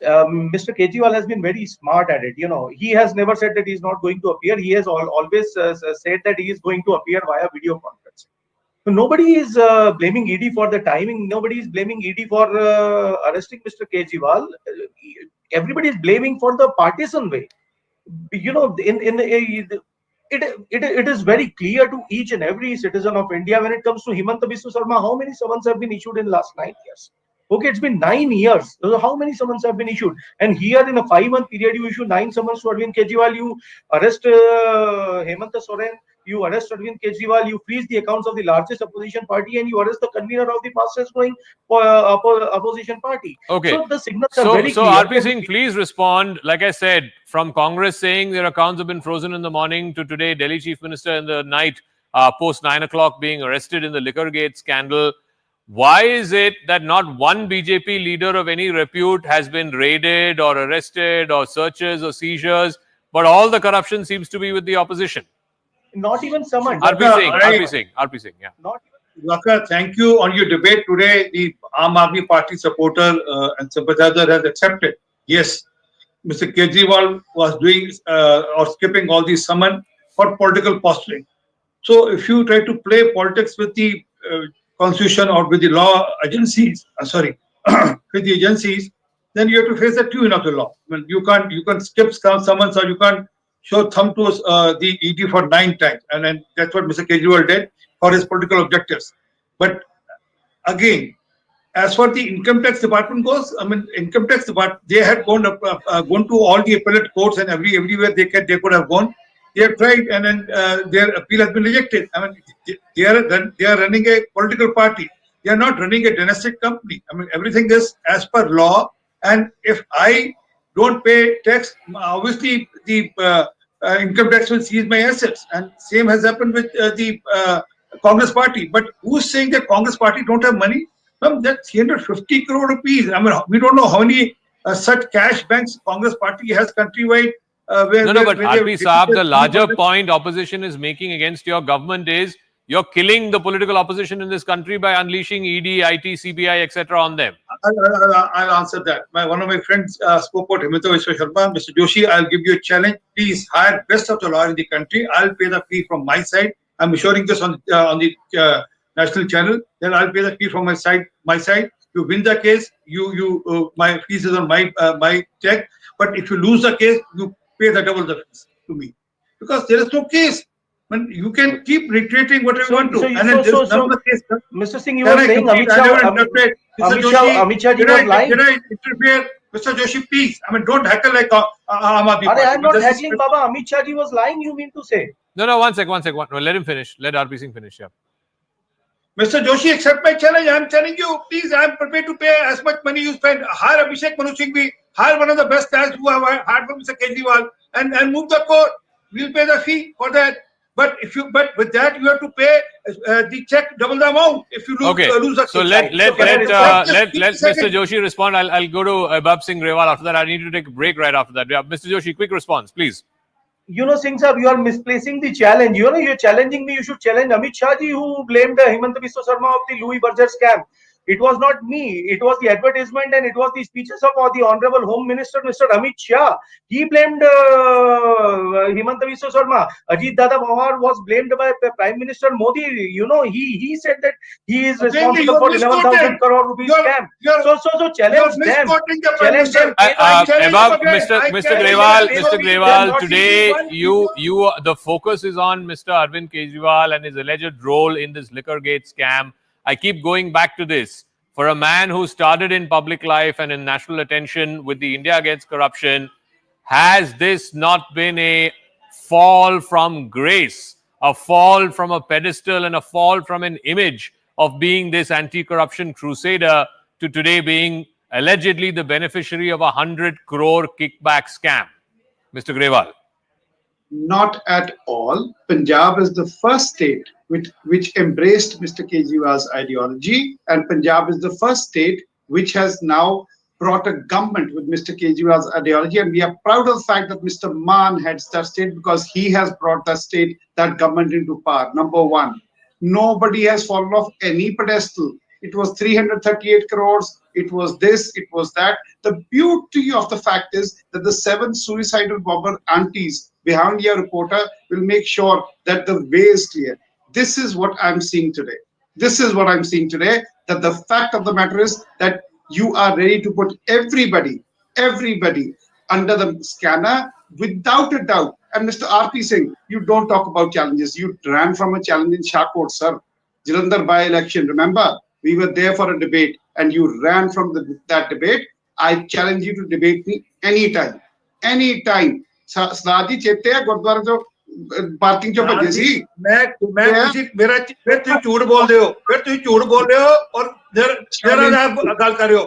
Mr. Kejriwal has been very smart at it. He has never said that he is not going to appear. He has always said that he is going to appear via video conference. So nobody is blaming ED for the timing. Nobody is blaming ED for arresting Mr. Kejriwal. Everybody is blaming for the partisan way. It is very clear to each and every citizen of India when it comes to Himanta Biswa Sarma, how many summons have been issued in the last 9 years. Okay, it's been 9 years. So how many summons have been issued? And here in a 5-month period, you issue 9 summons to Arvind Kejriwal, you arrest Hemanta Soren, you arrest Arvind Kejriwal, you freeze the accounts of the largest opposition party, and you arrest the convener of the fastest growing opposition party. Okay. So the signals are very clear. So RP Singh, please respond. Like I said, from Congress saying their accounts have been frozen in the morning to today, Delhi Chief Minister in the night, post 9 o'clock being arrested in the Liquorgate scandal. Why is it that not one BJP leader of any repute has been raided or arrested or searches or seizures, but all the corruption seems to be with the opposition? Not even summoned. RP Singh, yeah. Laka, thank you. On your debate today, the Aadmi Party supporter and sympathizer has accepted. Yes, Mr. Kejriwal was doing or skipping all these summons for political posturing. So if you try to play politics with the constitution or with the law agencies, with the agencies, then you have to face the tune of the law. I mean, you can skip summons or you can't show thumb to the ED for 9 times, and then that's what Mr. Kejriwal did for his political objectives. But again, as far the income tax department goes, I mean, income tax department, they had gone to all the appellate courts and everywhere they could have gone. They have tried, and then their appeal has been rejected. I mean, they are running a political party. They are not running a dynastic company. I mean, everything is as per law. And if I don't pay tax, obviously the income tax will seize my assets. And same has happened with the Congress party. But who's saying that Congress party don't have money? That's 350 crore rupees. I mean, we don't know how many such cash banks Congress party has countrywide. But RP Saab, the larger point opposition is making against your government is you're killing the political opposition in this country by unleashing ED, IT, CBI, etc. on them. I'll answer that. One of my friends spoke about Himanta Biswa Sarma. Mr. Joshi, I'll give you a challenge. Please hire best of the law in the country. I'll pay the fee from my side. I'm assuring this on the national channel. Then I'll pay the fee from my side. You win the case, my fees is on my check. But if you lose the case, you pay the double the fees to me, because there is no case. When you can keep reiterating whatever you want to, and then the case. Mr. Singh, you were saying Amit Shah was lying. Did I interfere, Mr. Joshi? Please, I mean, don't heckle like Aadmi. I'm not heckling, Baba. Amit Shah was lying. You mean to say? No, one sec. No, let him finish. Let RP Singh finish. Yeah. Mr. Joshi, accept my challenge. I'm telling you, please, I'm prepared to pay as much money you spend. Hire Abhishek Manu Singhvi, hire one of the best guys who have hired from Mr. Kejriwal, and move the court. We'll pay the fee for that. But with that, you have to pay the check double the amount if you lose the case. So let Mr. Joshi respond. I'll go to Abab Singh Grewal after that. I need to take a break right after that. Yeah, Mr. Joshi, quick response, please. Singh Saab, you are misplacing the challenge. You're challenging me. You should challenge Amit Shah ji, who blamed Himanta Biswa Sarma of the Louis Berger scam. It was not me. It was the advertisement and it was the speeches of the Honorable Home Minister, Mr. Amit Shah. He blamed Himanta Biswa Sarma. Ajit Dada Pawar was blamed by Prime Minister Modi. He said that he is responsible for 11,000 crore rupees scam. So challenge them. Challenge them. Mr. Grewal, today the focus is on Mr. Arvind Kejriwal and his alleged role in this Liquorgate scam. I keep going back to this. For a man who started in public life and in national attention with the India Against Corruption, has this not been a fall from grace, a fall from a pedestal and a fall from an image of being this anti-corruption crusader to today being allegedly the beneficiary of a 100 crore kickback scam? Mr. Grewal. Not at all. Punjab is the first state which embraced Mr. Kejriwal's ideology, and Punjab is the first state which has now brought a government with Mr. Kejriwal's ideology, and we are proud of the fact that Mr. Maan heads that state because he has brought that government into power. Number one, nobody has fallen off any pedestal. it was 338 crores, it was this, it was that. The beauty of the fact is that the 7 suicidal bomber aunties behind your reporter will make sure that the way is clear. This is what I'm seeing today. This is what I'm seeing today, that the fact of the matter is that you are ready to put everybody under the scanner without a doubt. And Mr. R.P. Singh, you don't talk about challenges. You ran from a challenge in Shahkot, sir. Jalandhar by-election, remember? We were there for a debate and you ran from that debate. I challenge you to debate me anytime. Anytime. Sadhi chete hai gurdwara jo parking jo bhaje si. मैं किसी मेरा फिर तुम झूठ बोल रहे हो, फिर तुम झूठ बोल रहे हो और मेरा नाम गल कर रहे हो।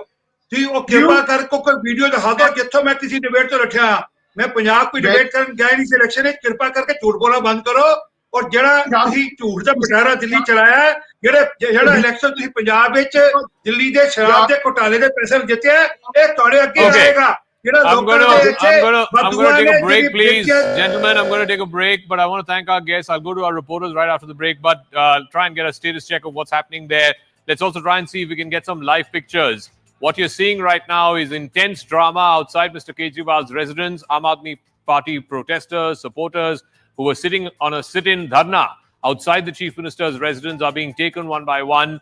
तुम वो कृपा करके कोई वीडियो दिखा दो जिथों मैं किसी डिबेट तो रखा। मैं पंजाब कोई डिबेट करन गया नहीं सिलेक्शन है, कृपा करके झूठ बोलना बंद करो और जेड़ा तुसी झूठ दा मुशायरा दिल्ली चलाया है, जेड़ा इलेक्शन तुसी पंजाब विच दिल्ली दे शराब दे घोटाले दे पैसे जित्ते ये तुहाडे अगे आएगा। I'm going to take a break, please. Gentlemen, I'm going to take a break, but I want to thank our guests. I'll go to our reporters right after the break, but try and get a status check of what's happening there. Let's also try and see if we can get some live pictures. What you're seeing right now is intense drama outside Mr. Kejriwal's residence. Aadmi Party protesters, supporters who were sitting on a sit-in dharna outside the Chief Minister's residence are being taken one by one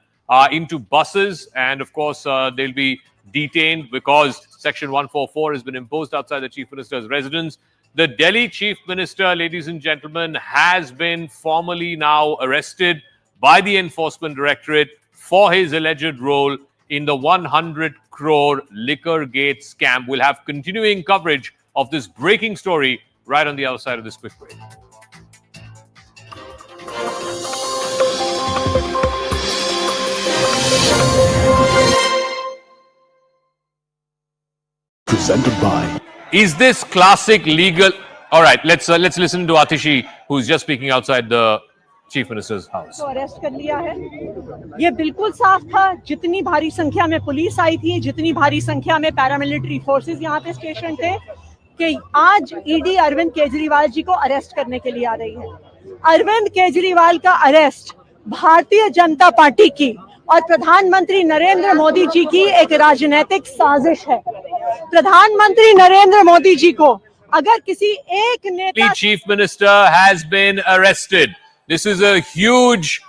into buses, and of course they'll be detained because Section 144 has been imposed outside the Chief Minister's residence. The Delhi Chief Minister, ladies and gentlemen, has been formally now arrested by the Enforcement Directorate for his alleged role in the 100 crore liquor gate scam. We'll have continuing coverage of this breaking story right on the other side of this quick break. Presented by. Is this classic legal? All right, let's listen to Atishi, who's just speaking outside the Chief Minister's house. तो arrest कर लिया है। ये बिल्कुल साफ था, जितनी भारी संख्या में पुलिस आई थी, जितनी भारी संख्या में पैरामिलिट्री फोर्सेस यहाँ पे स्टेशन थे, कि आज ईडी अरविंद केजरीवाल जी को अरेस्ट करने के लिए आ रही है। अरविंद केजरीवाल का अरेस्ट भारतीय जनता पार्टी की और प्रधानमंत्री नरेंद्र मोदी जी की एक राजनीतिक साजिश है। प्रधानमंत्री नरेंद्र मोदी जी को अगर किसी एक नेता Chief Minister has been arrested. This is a huge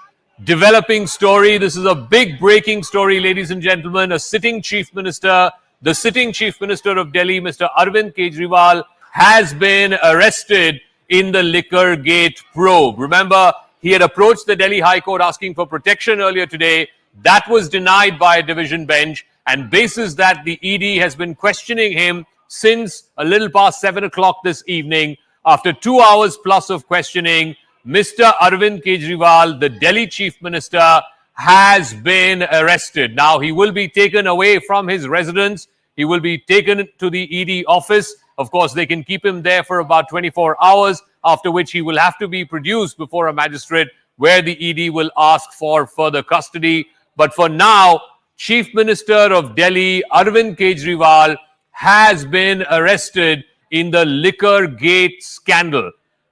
developing story. This is a big breaking story, ladies and gentlemen. A sitting Chief Minister, the sitting Chief Minister of Delhi, Mr. Arvind Kejriwal, has been arrested in the liquor gate probe. Remember, he had approached the Delhi High Court asking for protection earlier today. That was denied by a division bench, and basis that the ED has been questioning him since a little past 7 o'clock this evening. After 2 hours plus of questioning, Mr. Arvind Kejriwal, the Delhi Chief Minister, has been arrested. Now, he will be taken away from his residence. He will be taken to the ED office. Of course, they can keep him there for about 24 hours, after which he will have to be produced before a magistrate, where the ED will ask for further custody. But for now, Chief Minister of Delhi, Arvind Kejriwal, has been arrested in the liquor gate scandal.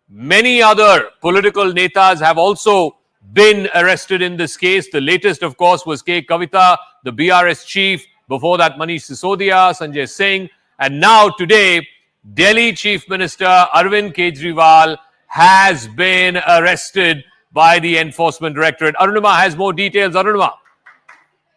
Many other political netas have also been arrested in this case. The latest, of course, was K. Kavita, the BRS chief. Before that, Manish Sisodia, Sanjay Singh. And now today, Delhi Chief Minister Arvind Kejriwal has been arrested by the Enforcement Directorate. Arunima has more details. Arunima.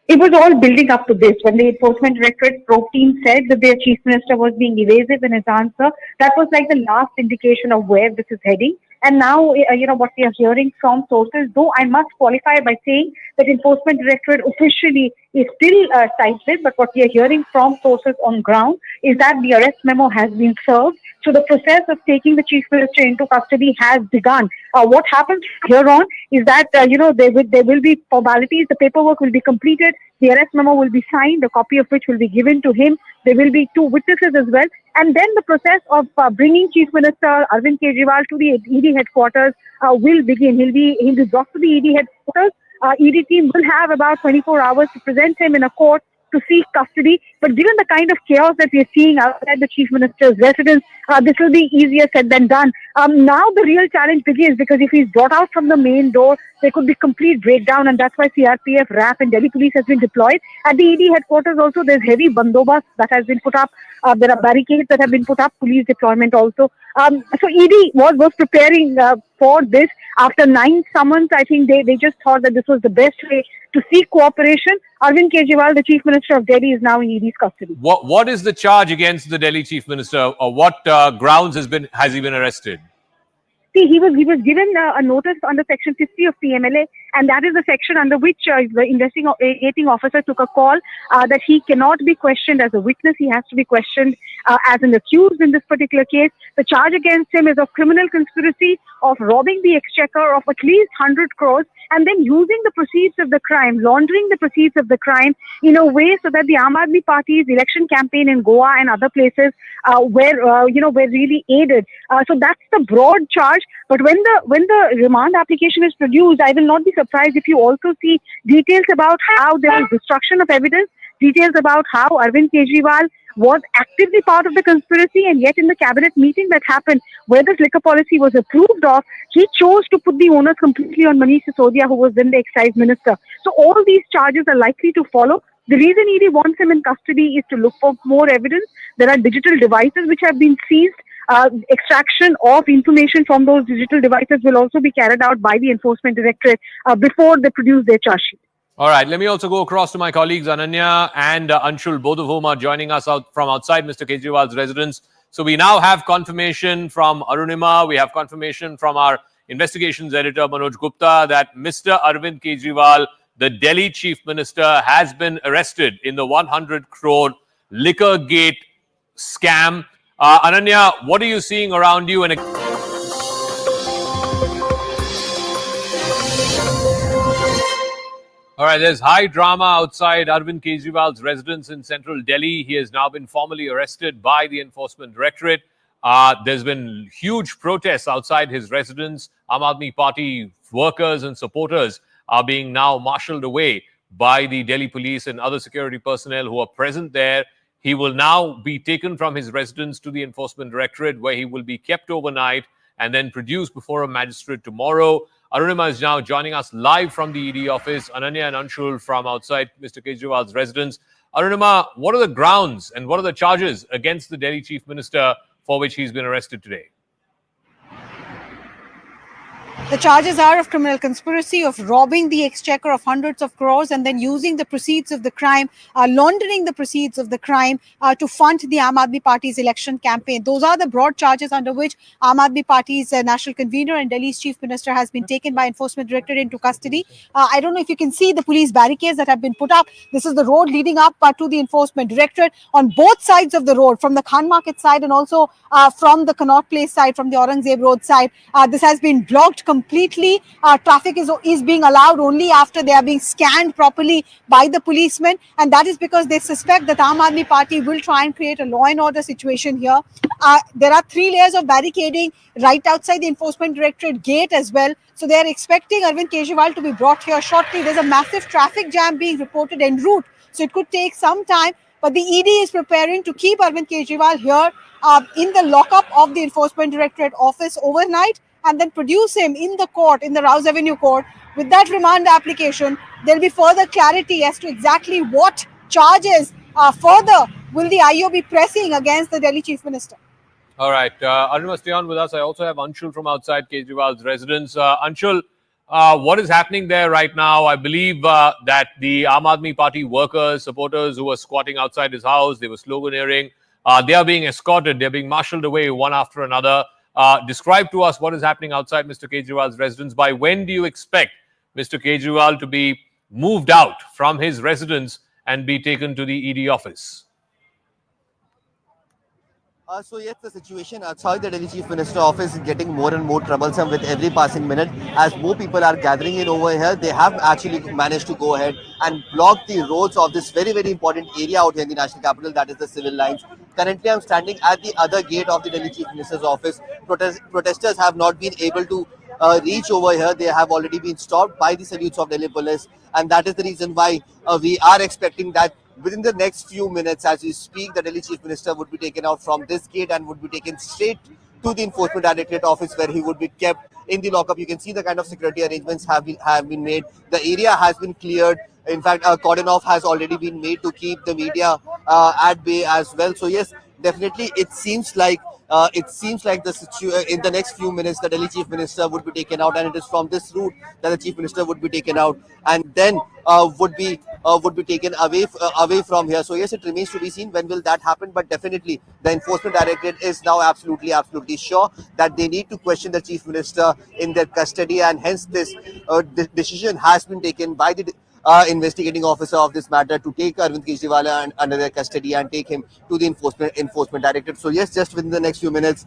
It was all building up to this. When the Enforcement Directorate probe team said that their Chief Minister was being evasive in his answer, that was like the last indication of where this is heading. And now, what we are hearing from sources, though I must qualify by saying that Enforcement Directorate officially is still tight-lipped, but what we are hearing from sources on ground is that the arrest memo has been served. So the process of taking the Chief Minister into custody has begun. What happens here on is that, there will be formalities, the paperwork will be completed, the arrest memo will be signed, a copy of which will be given to him. There will be 2 witnesses as well. And then the process of bringing Chief Minister Arvind Kejriwal to the ED headquarters will begin. He'll be brought to the ED headquarters. ED team will have about 24 hours to present him in a court to seek custody. But given the kind of chaos that we're seeing outside the Chief Minister's residence, this will be easier said than done. Now the real challenge begins, because if he's brought out from the main door, there could be complete breakdown, and that's why CRPF, RAF and Delhi police has been deployed. At the ED headquarters also, there's heavy bandobast that has been put up. There are barricades that have been put up, police deployment also. So ED was preparing for this. After 9 summons, I think they just thought that this was the best way to seek cooperation. Arvind Kejriwal, the Chief Minister of Delhi, is now in ED's custody. What is the charge against the Delhi Chief Minister, or what grounds has he been arrested? See, he was given a notice under Section 50 of PMLA, and that is the section under which the investigating officer took a call that he cannot be questioned as a witness. He has to be questioned as an accused in this particular case. The charge against him is of criminal conspiracy of robbing the exchequer of at least 100 crores and then using the proceeds of the crime, laundering the proceeds of the crime in a way so that the Aam Aadmi Party's election campaign in Goa and other places were really aided. So that's the broad charge. But when the remand application is produced, I will not be surprised if you also see details about how there was destruction of evidence, details about how Arvind Kejriwal was actively part of the conspiracy, and yet in the cabinet meeting that happened where this liquor policy was approved of, he chose to put the onus completely on Manish Sisodia, who was then the excise minister. So all these charges are likely to follow. The reason ED wants him in custody is to look for more evidence. There are digital devices which have been seized. Extraction of information from those digital devices will also be carried out by the Enforcement Directorate before they produce their charge sheet. All right, let me also go across to my colleagues Ananya and Anshul, both of whom are joining us from outside Mr. Kejriwal's residence. So we now have confirmation from Arunima, we have confirmation from our investigations editor Manoj Gupta that Mr. Arvind Kejriwal, the Delhi Chief Minister, has been arrested in the 100 crore liquor gate scam. Ananya, what are you seeing around you? And all right, there's high drama outside Arvind Kejriwal's residence in central Delhi. He has now been formally arrested by the Enforcement Directorate. There's been huge protests outside his residence. Aam Aadmi Party workers and supporters are being now marshaled away by the Delhi police and other security personnel who are present there. He will now be taken from his residence to the Enforcement Directorate, where he will be kept overnight and then produced before a magistrate tomorrow. Arunima is now joining us live from the ED office. Ananya and Anshul from outside Mr. Kejriwal's residence. Arunima, what are the grounds and what are the charges against the Delhi Chief Minister for which he's been arrested today? The charges are of criminal conspiracy, of robbing the exchequer of hundreds of crores and then using the proceeds of the crime, laundering the proceeds of the crime to fund the Aam Aadmi Party's election campaign. Those are the broad charges under which Aam Aadmi Party's national convener and Delhi's chief minister has been taken by Enforcement Directorate into custody. I don't know if you can see the police barricades that have been put up. This is the road leading up to the Enforcement Directorate. On both sides of the road, from the Khan Market side and also from the Connaught Place side, from the Aurangzeb Road side, this has been blocked completely. Traffic is being allowed only after they are being scanned properly by the policemen, and that is because they suspect that Aam Aadmi Party will try and create a law and order situation here. There are 3 layers of barricading right outside the Enforcement Directorate gate as well. So they are expecting Arvind Kejriwal to be brought here shortly. There's a massive traffic jam being reported en route, so it could take some time. But the ED is preparing to keep Arvind Kejriwal here in the lockup of the Enforcement Directorate office overnight, and then produce him in the court, in the Rouse Avenue court. With that remand application, there will be further clarity as to exactly what charges further will the IO be pressing against the Delhi Chief Minister. All right. Arunima, stay on with us. I also have Anshul from outside Kejriwal's residence. Anshul, what is happening there right now? I believe that the Aam Aadmi Party workers, supporters who were squatting outside his house, they were sloganeering, they are being escorted, they're being marshaled away one after another. Describe to us what is happening outside Mr. Kejriwal's residence. By when do you expect Mr. Kejriwal to be moved out from his residence and be taken to the ED office? So yes, the situation outside the Delhi Chief Minister office is getting more and more troublesome with every passing minute. As more people are gathering in over here, they have actually managed to go ahead and block the roads of this very, very important area out here in the national capital, that is the civil lines. Currently, I'm standing at the other gate of the Delhi Chief Minister's office. Protesters have not been able to reach over here. They have already been stopped by the salutes of Delhi police, and that is the reason why we are expecting that within the next few minutes, as we speak, the Delhi Chief Minister would be taken out from this gate and would be taken straight to the Enforcement Directorate office, where he would be kept in the lockup. You can see the kind of security arrangements have been made. The area has been cleared. In fact, a cordon off has already been made to keep the media at bay as well. So yes, definitely, it seems like in the next few minutes, the Delhi Chief Minister would be taken out, and it is from this route that the Chief Minister would be taken out, and then would be taken away from here. So yes, it remains to be seen when will that happen. But definitely, the Enforcement Directorate is now absolutely sure that they need to question the Chief Minister in their custody, and hence this decision has been taken by the investigating officer of this matter to take Arvind Kejriwal under their custody and take him to the enforcement directorate. So yes, just within the next few minutes,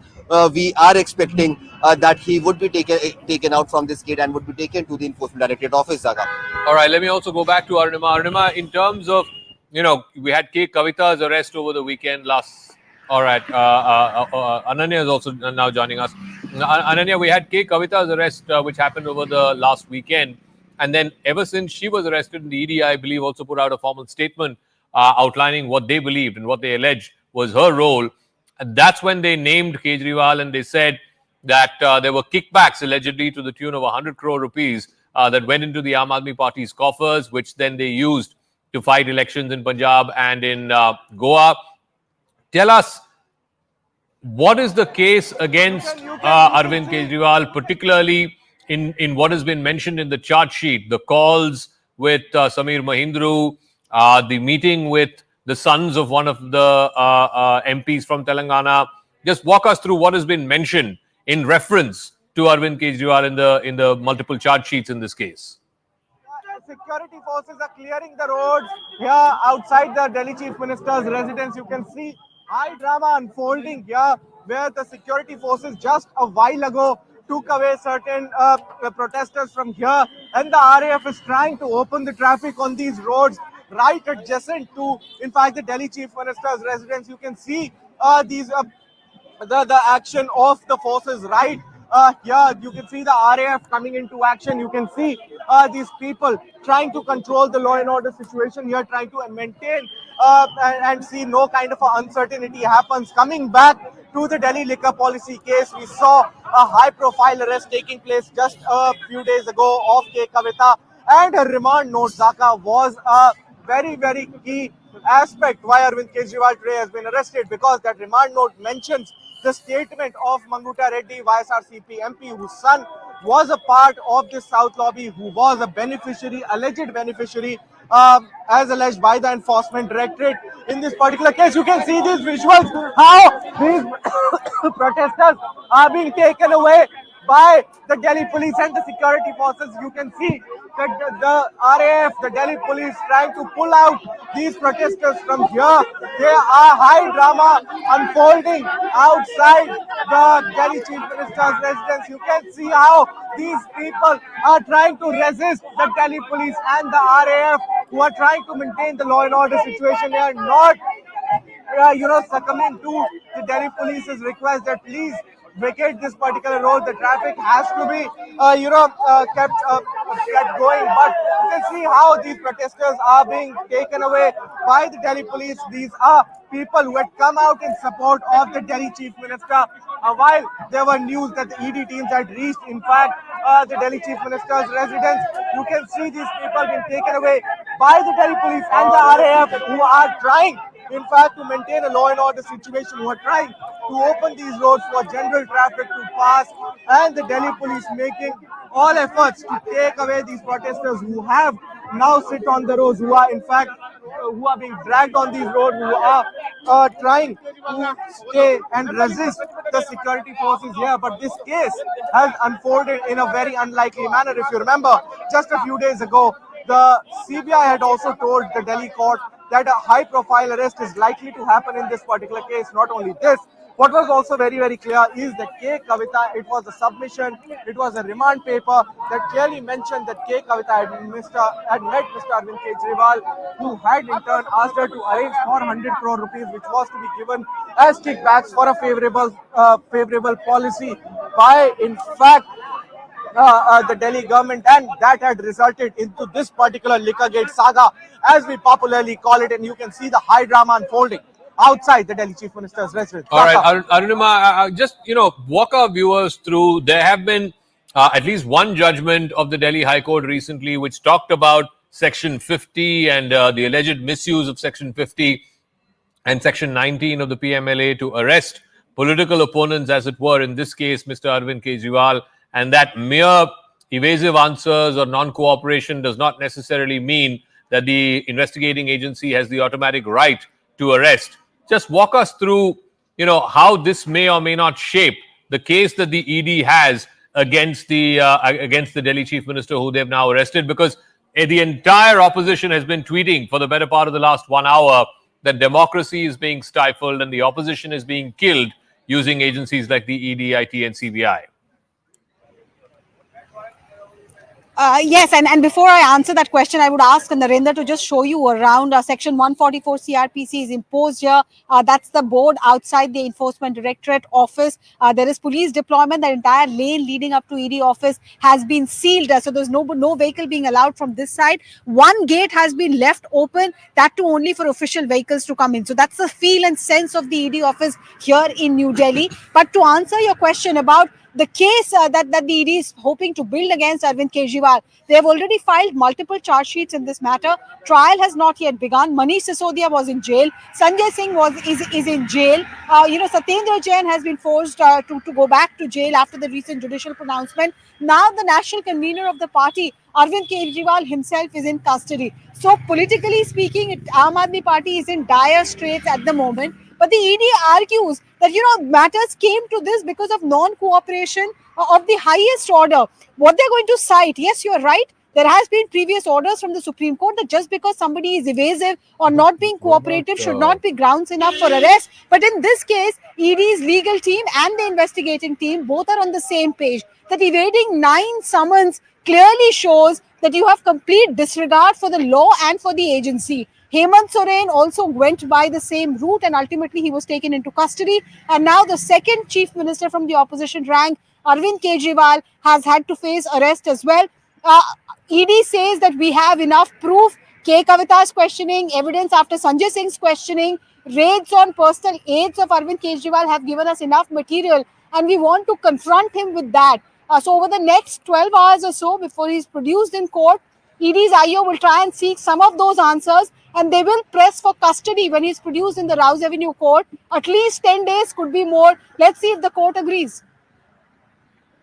we are expecting that he would be taken out from this gate and would be taken to the enforcement directorate office. Zaga. All right, let me also go back to Arunima. Arunima, in terms of, we had K. Kavita's arrest over the weekend last. All right, Ananya is also now joining us. Ananya, we had K. Kavita's arrest, which happened over the last weekend. And then ever since she was arrested, the ED, I believe, also put out a formal statement outlining what they believed and what they alleged was her role. And that's when they named Kejriwal, and they said that there were kickbacks allegedly to the tune of 100 crore rupees that went into the Aam Aadmi Party's coffers, which then they used to fight elections in Punjab and in Goa. Tell us, what is the case against Arvind Kejriwal, particularly in what has been mentioned in the charge sheet, the calls with Samir Mahindru, the meeting with the sons of one of the MPs from Telangana? Just walk us through what has been mentioned in reference to Arvind Kejriwal in the multiple charge sheets in this case. Security forces are clearing the roads here outside the Delhi Chief Minister's residence. You can see high drama unfolding here, where the security forces just a while ago took away certain protesters from here, and the RAF is trying to open the traffic on these roads right adjacent to, in fact, the Delhi Chief Minister's residence. You can see the action of the forces right here. You can see the RAF coming into action. You can see these people trying to control the law and order situation here, trying to maintain and see no kind of uncertainty happens. Coming back to the Delhi liquor policy case, we saw a high-profile arrest taking place just a few days ago of K. Kavita, and her remand note, Zaka, was a very, very key aspect why Arvind Kejriwal today has been arrested, because that remand note mentions the statement of Manguta Reddy, YSRCP MP, whose son was a part of this South lobby, who was a beneficiary, alleged beneficiary, as alleged by the Enforcement Directorate. In this particular case, you can see these visuals, how these protesters are being taken away by the Delhi police and the security forces. You can see that the RAF, the Delhi police, trying to pull out these protesters from here. There are high drama unfolding outside the Delhi Chief Minister's residence. You can see how these people are trying to resist the Delhi police and the RAF, who are trying to maintain the law and order situation. They are not succumbing to the Delhi police's request that please vacate this particular road. The traffic has to be, kept going. But you can see how these protesters are being taken away by the Delhi police. These are people who had come out in support of the Delhi Chief Minister. While there were news that the ED teams had reached, in fact, the Delhi Chief Minister's residence, you can see these people being taken away by the Delhi police and the RAF, who are trying, in fact, to maintain a law and order situation, who are trying to open these roads for general traffic to pass, and the Delhi police making all efforts to take away these protesters who have now sit on the roads, who are in fact who are being dragged on these roads, who are trying to stay and resist the security forces here. But this case has unfolded in a very unlikely manner. If you remember, just a few days ago, the CBI had also told the Delhi court that a high-profile arrest is likely to happen in this particular case. Not only this, what was also very, very clear is that K. Kavita, it was a submission, it was a remand paper that clearly mentioned that K. Kavita had met Mr. Arvind Kejriwal, who had in turn asked her to arrange for 100 crore rupees, which was to be given as kickbacks for a favorable policy by, in fact, the Delhi government, and that had resulted into this particular Liquorgate saga, as we popularly call it. And you can see the high drama unfolding outside the Delhi Chief Minister's residence. All right, Arunima, just walk our viewers through. There have been at least one judgment of the Delhi High Court recently, which talked about Section 50 and the alleged misuse of Section 50 and Section 19 of the PMLA to arrest political opponents, as it were. In this case, Mr. Arvind Kejriwal, and that mere evasive answers or non-cooperation does not necessarily mean that the investigating agency has the automatic right to arrest. Just walk us through, how this may or may not shape the case that the ED has against the Delhi Chief Minister, who they've now arrested, because the entire opposition has been tweeting for the better part of the last 1 hour that democracy is being stifled and the opposition is being killed using agencies like the ED, IT, and CBI. Yes, and before I answer that question, I would ask Narendra to just show you around. Section 144 CRPC is imposed here. That's the board outside the Enforcement Directorate office. There is police deployment. The entire lane leading up to ED office has been sealed. So there's no vehicle being allowed from this side. One gate has been left open, that too only for official vehicles to come in. So that's the feel and sense of the ED office here in New Delhi. But to answer your question about the case that the ED is hoping to build against Arvind Kejriwal, they have already filed multiple charge sheets in this matter. Trial has not yet begun. Manish Sisodia was in jail. Sanjay Singh is in jail. Satyendra Jain has been forced to go back to jail after the recent judicial pronouncement. Now the national convener of the party, Arvind Kejriwal himself, is in custody. So politically speaking, Aam Aadmi Party is in dire straits at the moment. But the ED argues that, matters came to this because of non-cooperation of the highest order. What they're going to cite, yes, you're right, there has been previous orders from the Supreme Court that just because somebody is evasive or not being cooperative should not be grounds enough for arrest. But in this case, ED's legal team and the investigating team both are on the same page, that evading 9 summons clearly shows that you have complete disregard for the law and for the agency. Hemant Soren also went by the same route, and ultimately he was taken into custody. And now the second chief minister from the opposition rank, Arvind Kejriwal, has had to face arrest as well. ED says that we have enough proof. K. Kavita's questioning, evidence after Sanjay Singh's questioning, raids on personal aides of Arvind Kejriwal have given us enough material, and we want to confront him with that. So over the next 12 hours or so, before he's produced in court, ED's IO will try and seek some of those answers, and they will press for custody when he's produced in the Rouse Avenue court. At least 10 days, could be more. Let's see if the court agrees.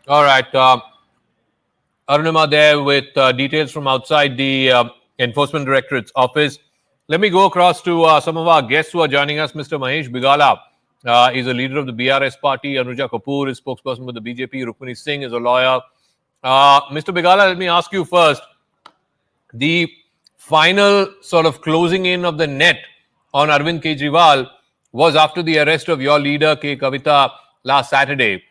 All right. Arunima there with details from outside the Enforcement Directorate's office. Let me go across to some of our guests who are joining us. Mr. Mahesh Bigala is a leader of the BRS party. Anuja Kapoor is spokesperson for the BJP. Rukmini Singh is a lawyer. Mr. Bigala, let me ask you first. The final sort of closing in of the net on Arvind Kejriwal was after the arrest of your leader, K. Kavita, last Saturday.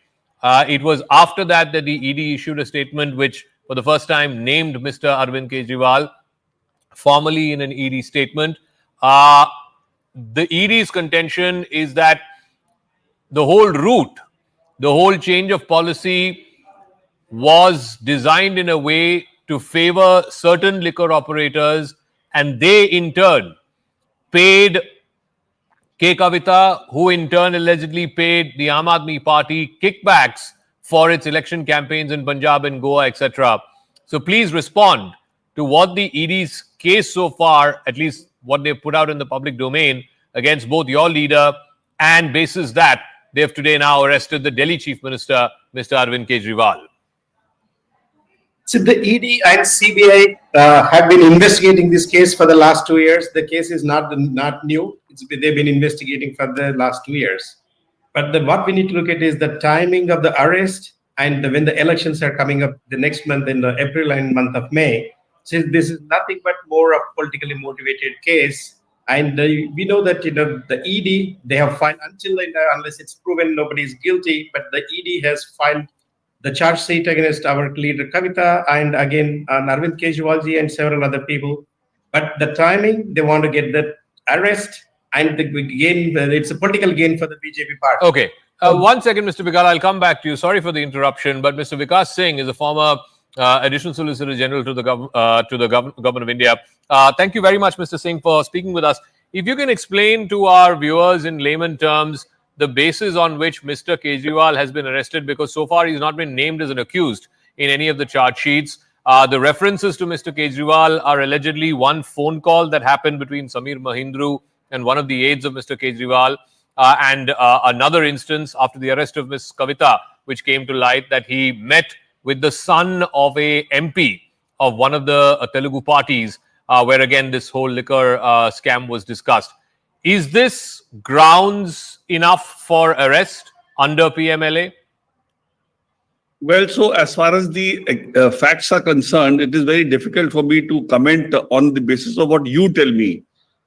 It was after that that the ED issued a statement which, for the first time, named Mr. Arvind Kejriwal formally in an ED statement. The ED's contention is that the whole route, the whole change of policy was designed in a way to favor certain liquor operators, and they in turn paid K. Kavita, who in turn allegedly paid the Aam Aadmi Party kickbacks for its election campaigns in Punjab and Goa, etc. So please respond to what the ED's case so far, at least what they've put out in the public domain, against both your leader, and basis that they've today now arrested the Delhi Chief Minister, Mr. Arvind Kejriwal. So the ED and CBI have been investigating this case for the last 2 years. The case is not new. They've been investigating for the last 2 years. But what we need to look at is the timing of the arrest and when the elections are coming up the next month in the April and month of May. So this is nothing but more of politically motivated case. And we know that the ED, they have filed until unless it's proven nobody is guilty, but the ED has filed the charge sheet against our leader Kavita and again Arvind Kejriwal and several other people. But the timing, they want to get the arrest and the gain. It's a political gain for the BJP party. Okay. One second, Mr. Vikas, I'll come back to you. Sorry for the interruption, but Mr. Vikas Singh is a former Additional Solicitor General to the Government of India. Thank you very much, Mr. Singh, for speaking with us. If you can explain to our viewers in layman terms the basis on which Mr. Kejriwal has been arrested, because so far he's not been named as an accused in any of the charge sheets. The references to Mr. Kejriwal are allegedly one phone call that happened between Samir Mahindra and one of the aides of Mr. Kejriwal, and another instance after the arrest of Ms. Kavita, which came to light that he met with the son of a MP of one of the Telugu parties, where again this whole liquor scam was discussed. Is this grounds enough for arrest under PMLA? Well, so as far as the facts are concerned, it is very difficult for me to comment on the basis of what you tell me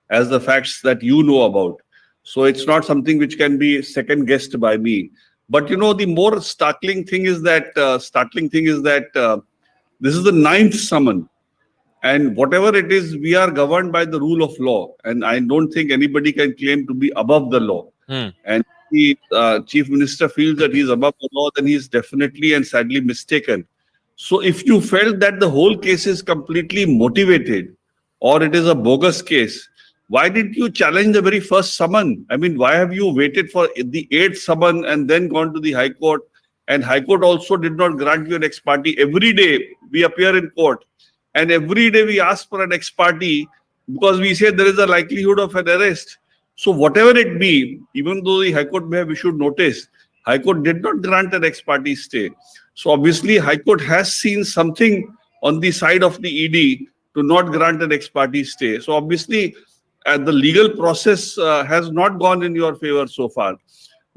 as the facts that you know about. So it's not something which can be second guessed by me. But you know, the more startling thing is that this is the 9th summon, and whatever it is, we are governed by the rule of law, and I don't think anybody can claim to be above the law. And the Chief Minister feels that he's above the law, then he's definitely and sadly mistaken. So if you felt that the whole case is completely motivated or it is a bogus case, why did you challenge the very first summon? I mean, why have you waited for the 8th summon and then gone to the High Court? And High Court also did not grant you an ex parte. Every day we appear in court and every day we ask for an ex parte because we say there is a likelihood of an arrest. So whatever it be, even though the High Court may have issued notice, High Court did not grant an ex parte stay. So obviously High Court has seen something on the side of the ED to not grant an ex parte stay. So obviously the legal process has not gone in your favor so far.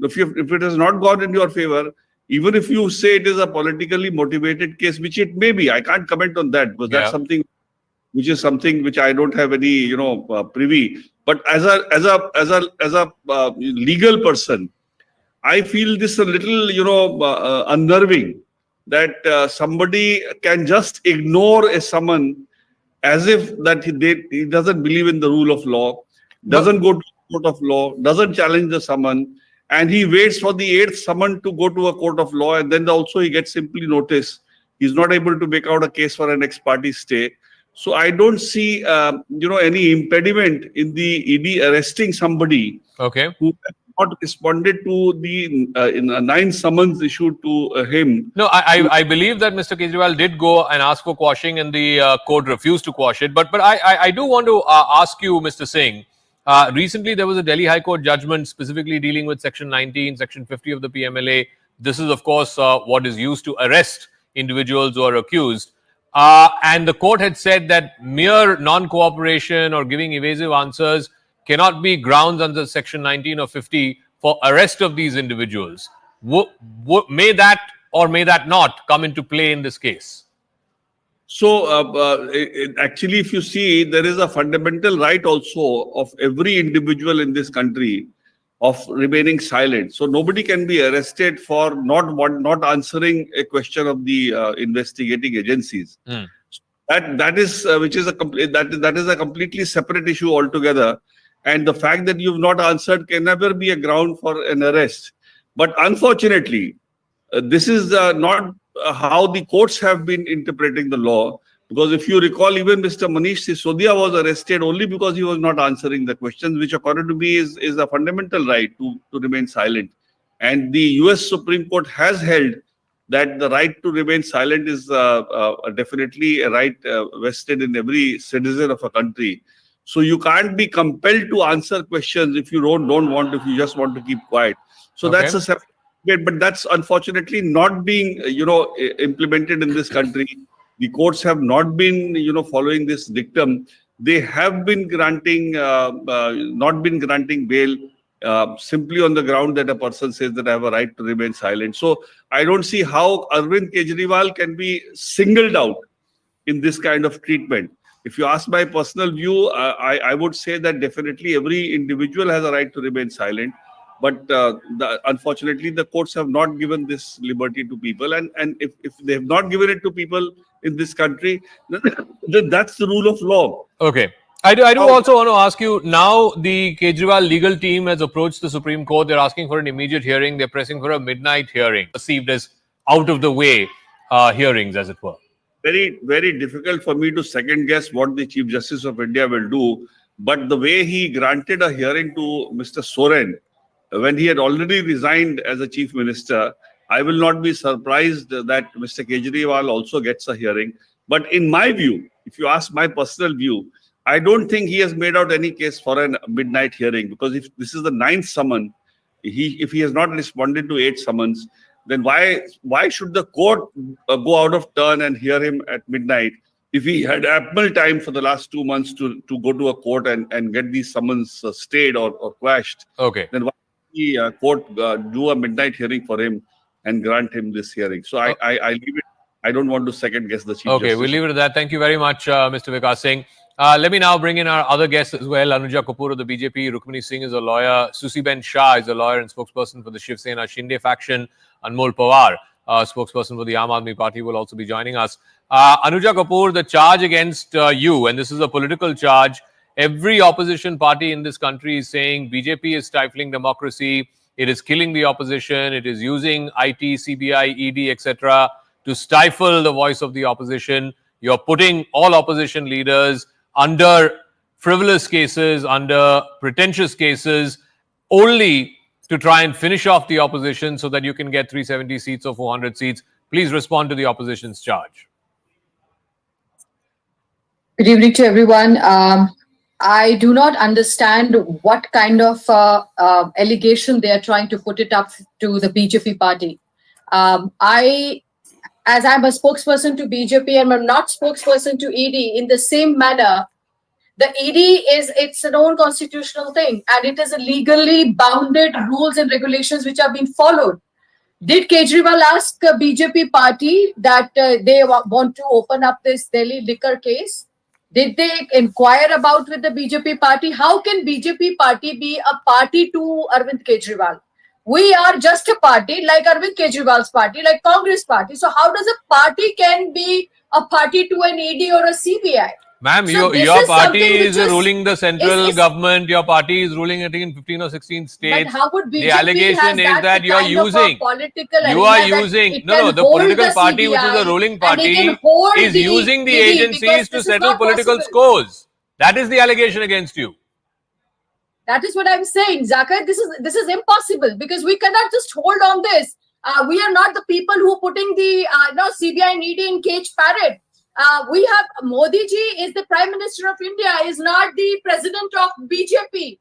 If it has not gone in your favor, even if you say it is a politically motivated case, which it may be, I can't comment on that because that's something which I don't have any privy. But as a legal person, I feel this a little unnerving that somebody can just ignore a summon as if that he doesn't believe in the rule of law, doesn't go to the court of law, doesn't challenge the summon, and he waits for the 8th summon to go to a court of law, and then also he gets simply notice. He's not able to make out a case for an ex parte stay. So I don't see any impediment in the ED arresting somebody who has not responded to the 9 summons issued to him. No, I believe that Mr. Kejriwal did go and ask for quashing and the court refused to quash it. But I do want to ask you, Mr. Singh, recently there was a Delhi High Court judgment specifically dealing with Section 19, Section 50 of the PMLA. This is, of course, what is used to arrest individuals who are accused. And the court had said that mere non-cooperation or giving evasive answers cannot be grounds under Section 19 or 50 for arrest of these individuals. May that or may that not come into play in this case? So actually, if you see, there is a fundamental right also of every individual in this country of remaining silent. So nobody can be arrested for not answering a question of the investigating agencies. That is a completely separate issue altogether. And the fact that you've not answered can never be a ground for an arrest. But unfortunately, this is not how the courts have been interpreting the law. Because if you recall, even Mr. Manish Sisodia was arrested only because he was not answering the questions, which according to me is a fundamental right to remain silent. And the US Supreme Court has held that the right to remain silent is definitely a right vested in every citizen of a country. So you can't be compelled to answer questions if you don't want, if you just want to keep quiet. So that's a separate debate, but that's unfortunately not being, implemented in this country. The courts have not been, following this dictum. They have been granting, not been granting bail simply on the ground that a person says that I have a right to remain silent. So I don't see how Arvind Kejriwal can be singled out in this kind of treatment. If you ask my personal view, I would say that definitely every individual has a right to remain silent. But unfortunately, the courts have not given this liberty to people. And if they have not given it to people in this country, then that's the rule of law. Okay. I do also want to ask you, now the Kejriwal legal team has approached the Supreme Court. They're asking for an immediate hearing. They're pressing for a midnight hearing, perceived as out of the way hearings, as it were. Very, very difficult for me to second guess what the Chief Justice of India will do. But the way he granted a hearing to Mr. Soren when he had already resigned as a Chief Minister, I will not be surprised that Mr. Kejriwal also gets a hearing. But in my view, if you ask my personal view, I don't think he has made out any case for a midnight hearing, because if this is the 9th summon, if he has not responded to 8 summons, then why should the court go out of turn and hear him at midnight if he had ample time for the last 2 months to go to a court and get these summons stayed or quashed? Okay. Then why the court do a midnight hearing for him and grant him this hearing? So I leave it. I don't want to second guess the Chief Justice. Okay, we'll leave it at that. Thank you very much, Mr. Vikas Singh. Let me now bring in our other guests as well. Anuja Kapoor of the BJP, Rukmini Singh is a lawyer, Susiben Shah is a lawyer and spokesperson for the Shiv Sena Shinde faction, Anmol Pawar, spokesperson for the Aam Aadmi Party, will also be joining us. Anuja Kapoor, the charge against you, and this is a political charge, every opposition party in this country is saying BJP is stifling democracy, it is killing the opposition, it is using IT, CBI, ED, etc. to stifle the voice of the opposition. You're putting all opposition leaders under frivolous cases, under pretentious cases, only to try and finish off the opposition so that you can get 370 seats or 400 seats. Please respond to the opposition's charge. Good evening to everyone. I do not understand what kind of allegation they are trying to put it up to the BJP party. As I'm a spokesperson to BJP and I'm not spokesperson to ED, in the same manner, the ED it's an own constitutional thing and it is a legally bounded rules and regulations which are being followed. Did Kejriwal ask the BJP party that they want to open up this Delhi liquor case? Did they inquire about with the BJP party? How can BJP party be a party to Arvind Kejriwal? We are just a party like Arvind Kejriwal's party, like Congress party. So how does a party can be a party to an ED or a CBI? Ma'am, So your party is ruling the central government. Your party is ruling, I think, in 15 or 16 states. But how would BJP the allegation is that you're using. You are using. No, the political party, which is the ruling party, is using the agencies to settle political scores. That is the allegation against you. That is what I'm saying, Zakir. This is impossible because we cannot just hold on this. We are not the people who are putting the CBI and ED in cage parrot. We have Modi ji is the Prime Minister of India, is not the president of BJP.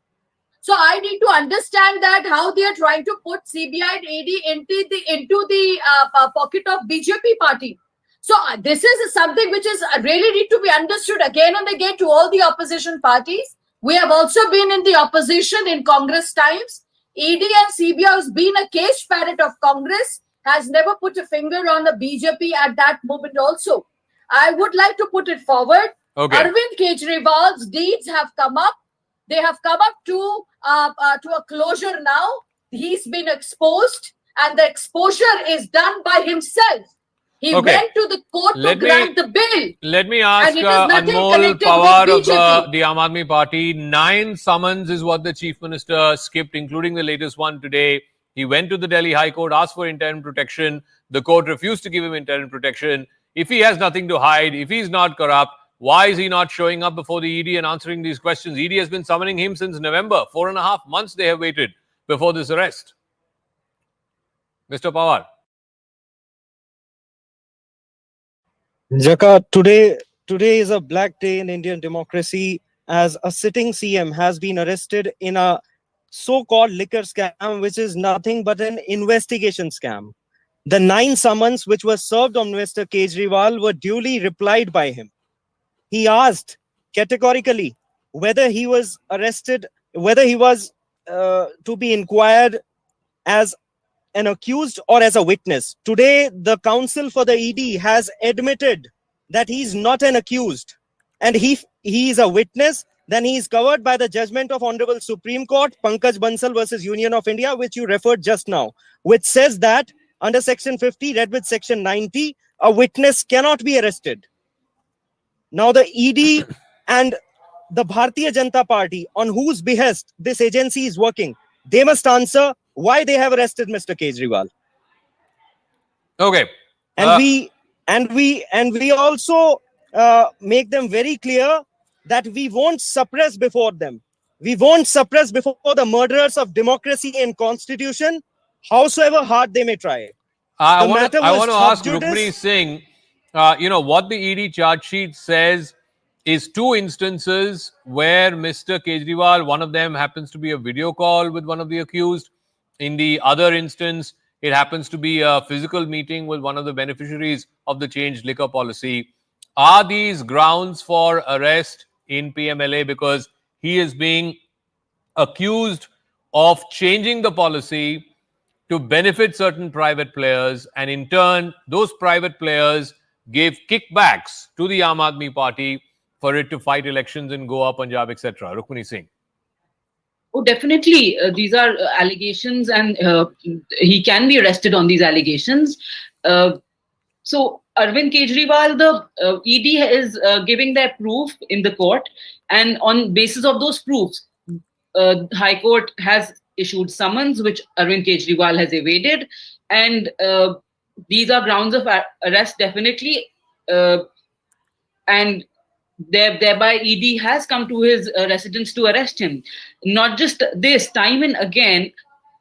So I need to understand that how they are trying to put CBI and ED into the pocket of BJP party. So this is something which is really need to be understood again and again to all the opposition parties. We have also been in the opposition in Congress times. ED and CBI has been a cage parrot of Congress, has never put a finger on the BJP at that moment also. I would like to put it forward. Okay. Arvind Kejriwal's deeds have come up. They have come up to a closure now. He's been exposed and the exposure is done by himself. He went to the court to grant the bill. Let me ask Anmol Pawar of the Aam Aadmi Party. 9 summons is what the Chief Minister skipped, including the latest one today. He went to the Delhi High Court, asked for interim protection. The court refused to give him interim protection. If he has nothing to hide, if he's not corrupt, why is he not showing up before the ED and answering these questions? ED has been summoning him since November. 4.5 months they have waited before this arrest. Mr. Pawar. Jaka, today is a black day in Indian democracy as a sitting CM has been arrested in a so-called liquor scam, which is nothing but an investigation scam. The 9 summons which were served on Mr. Kejriwal were duly replied by him. He asked categorically whether he was arrested, whether he was to be inquired as an accused or as a witness. Today, the counsel for the ED has admitted that he's not an accused and he is a witness. Then he is covered by the judgment of Honorable Supreme Court, Pankaj Bansal versus Union of India, which you referred just now, which says that under Section 50, read with Section 90, a witness cannot be arrested. Now the ED and the Bharatiya Janata Party, on whose behest this agency is working, they must answer why they have arrested Mr. Kejriwal. Okay. And we also make them very clear that we won't suppress before them. We won't suppress before the murderers of democracy and constitution, howsoever hard they may try. I want to ask Rukmini Singh, what the ED charge sheet says is two instances where Mr. Kejriwal, one of them happens to be a video call with one of the accused. In the other instance, it happens to be a physical meeting with one of the beneficiaries of the changed liquor policy. Are these grounds for arrest in PMLA because he is being accused of changing the policy to benefit certain private players, and in turn, those private players gave kickbacks to the Aam Aadmi Party for it to fight elections in Goa, Punjab, etc. Rukmini Singh. Oh, definitely. These are allegations, and he can be arrested on these allegations. So, Arvind Kejriwal, the ED is giving their proof in the court, and on basis of those proofs, High Court has issued summons, which Arvind Kejriwal has evaded, and these are grounds of arrest, definitely, and thereby ED has come to his residence to arrest him. Not just this, time and again,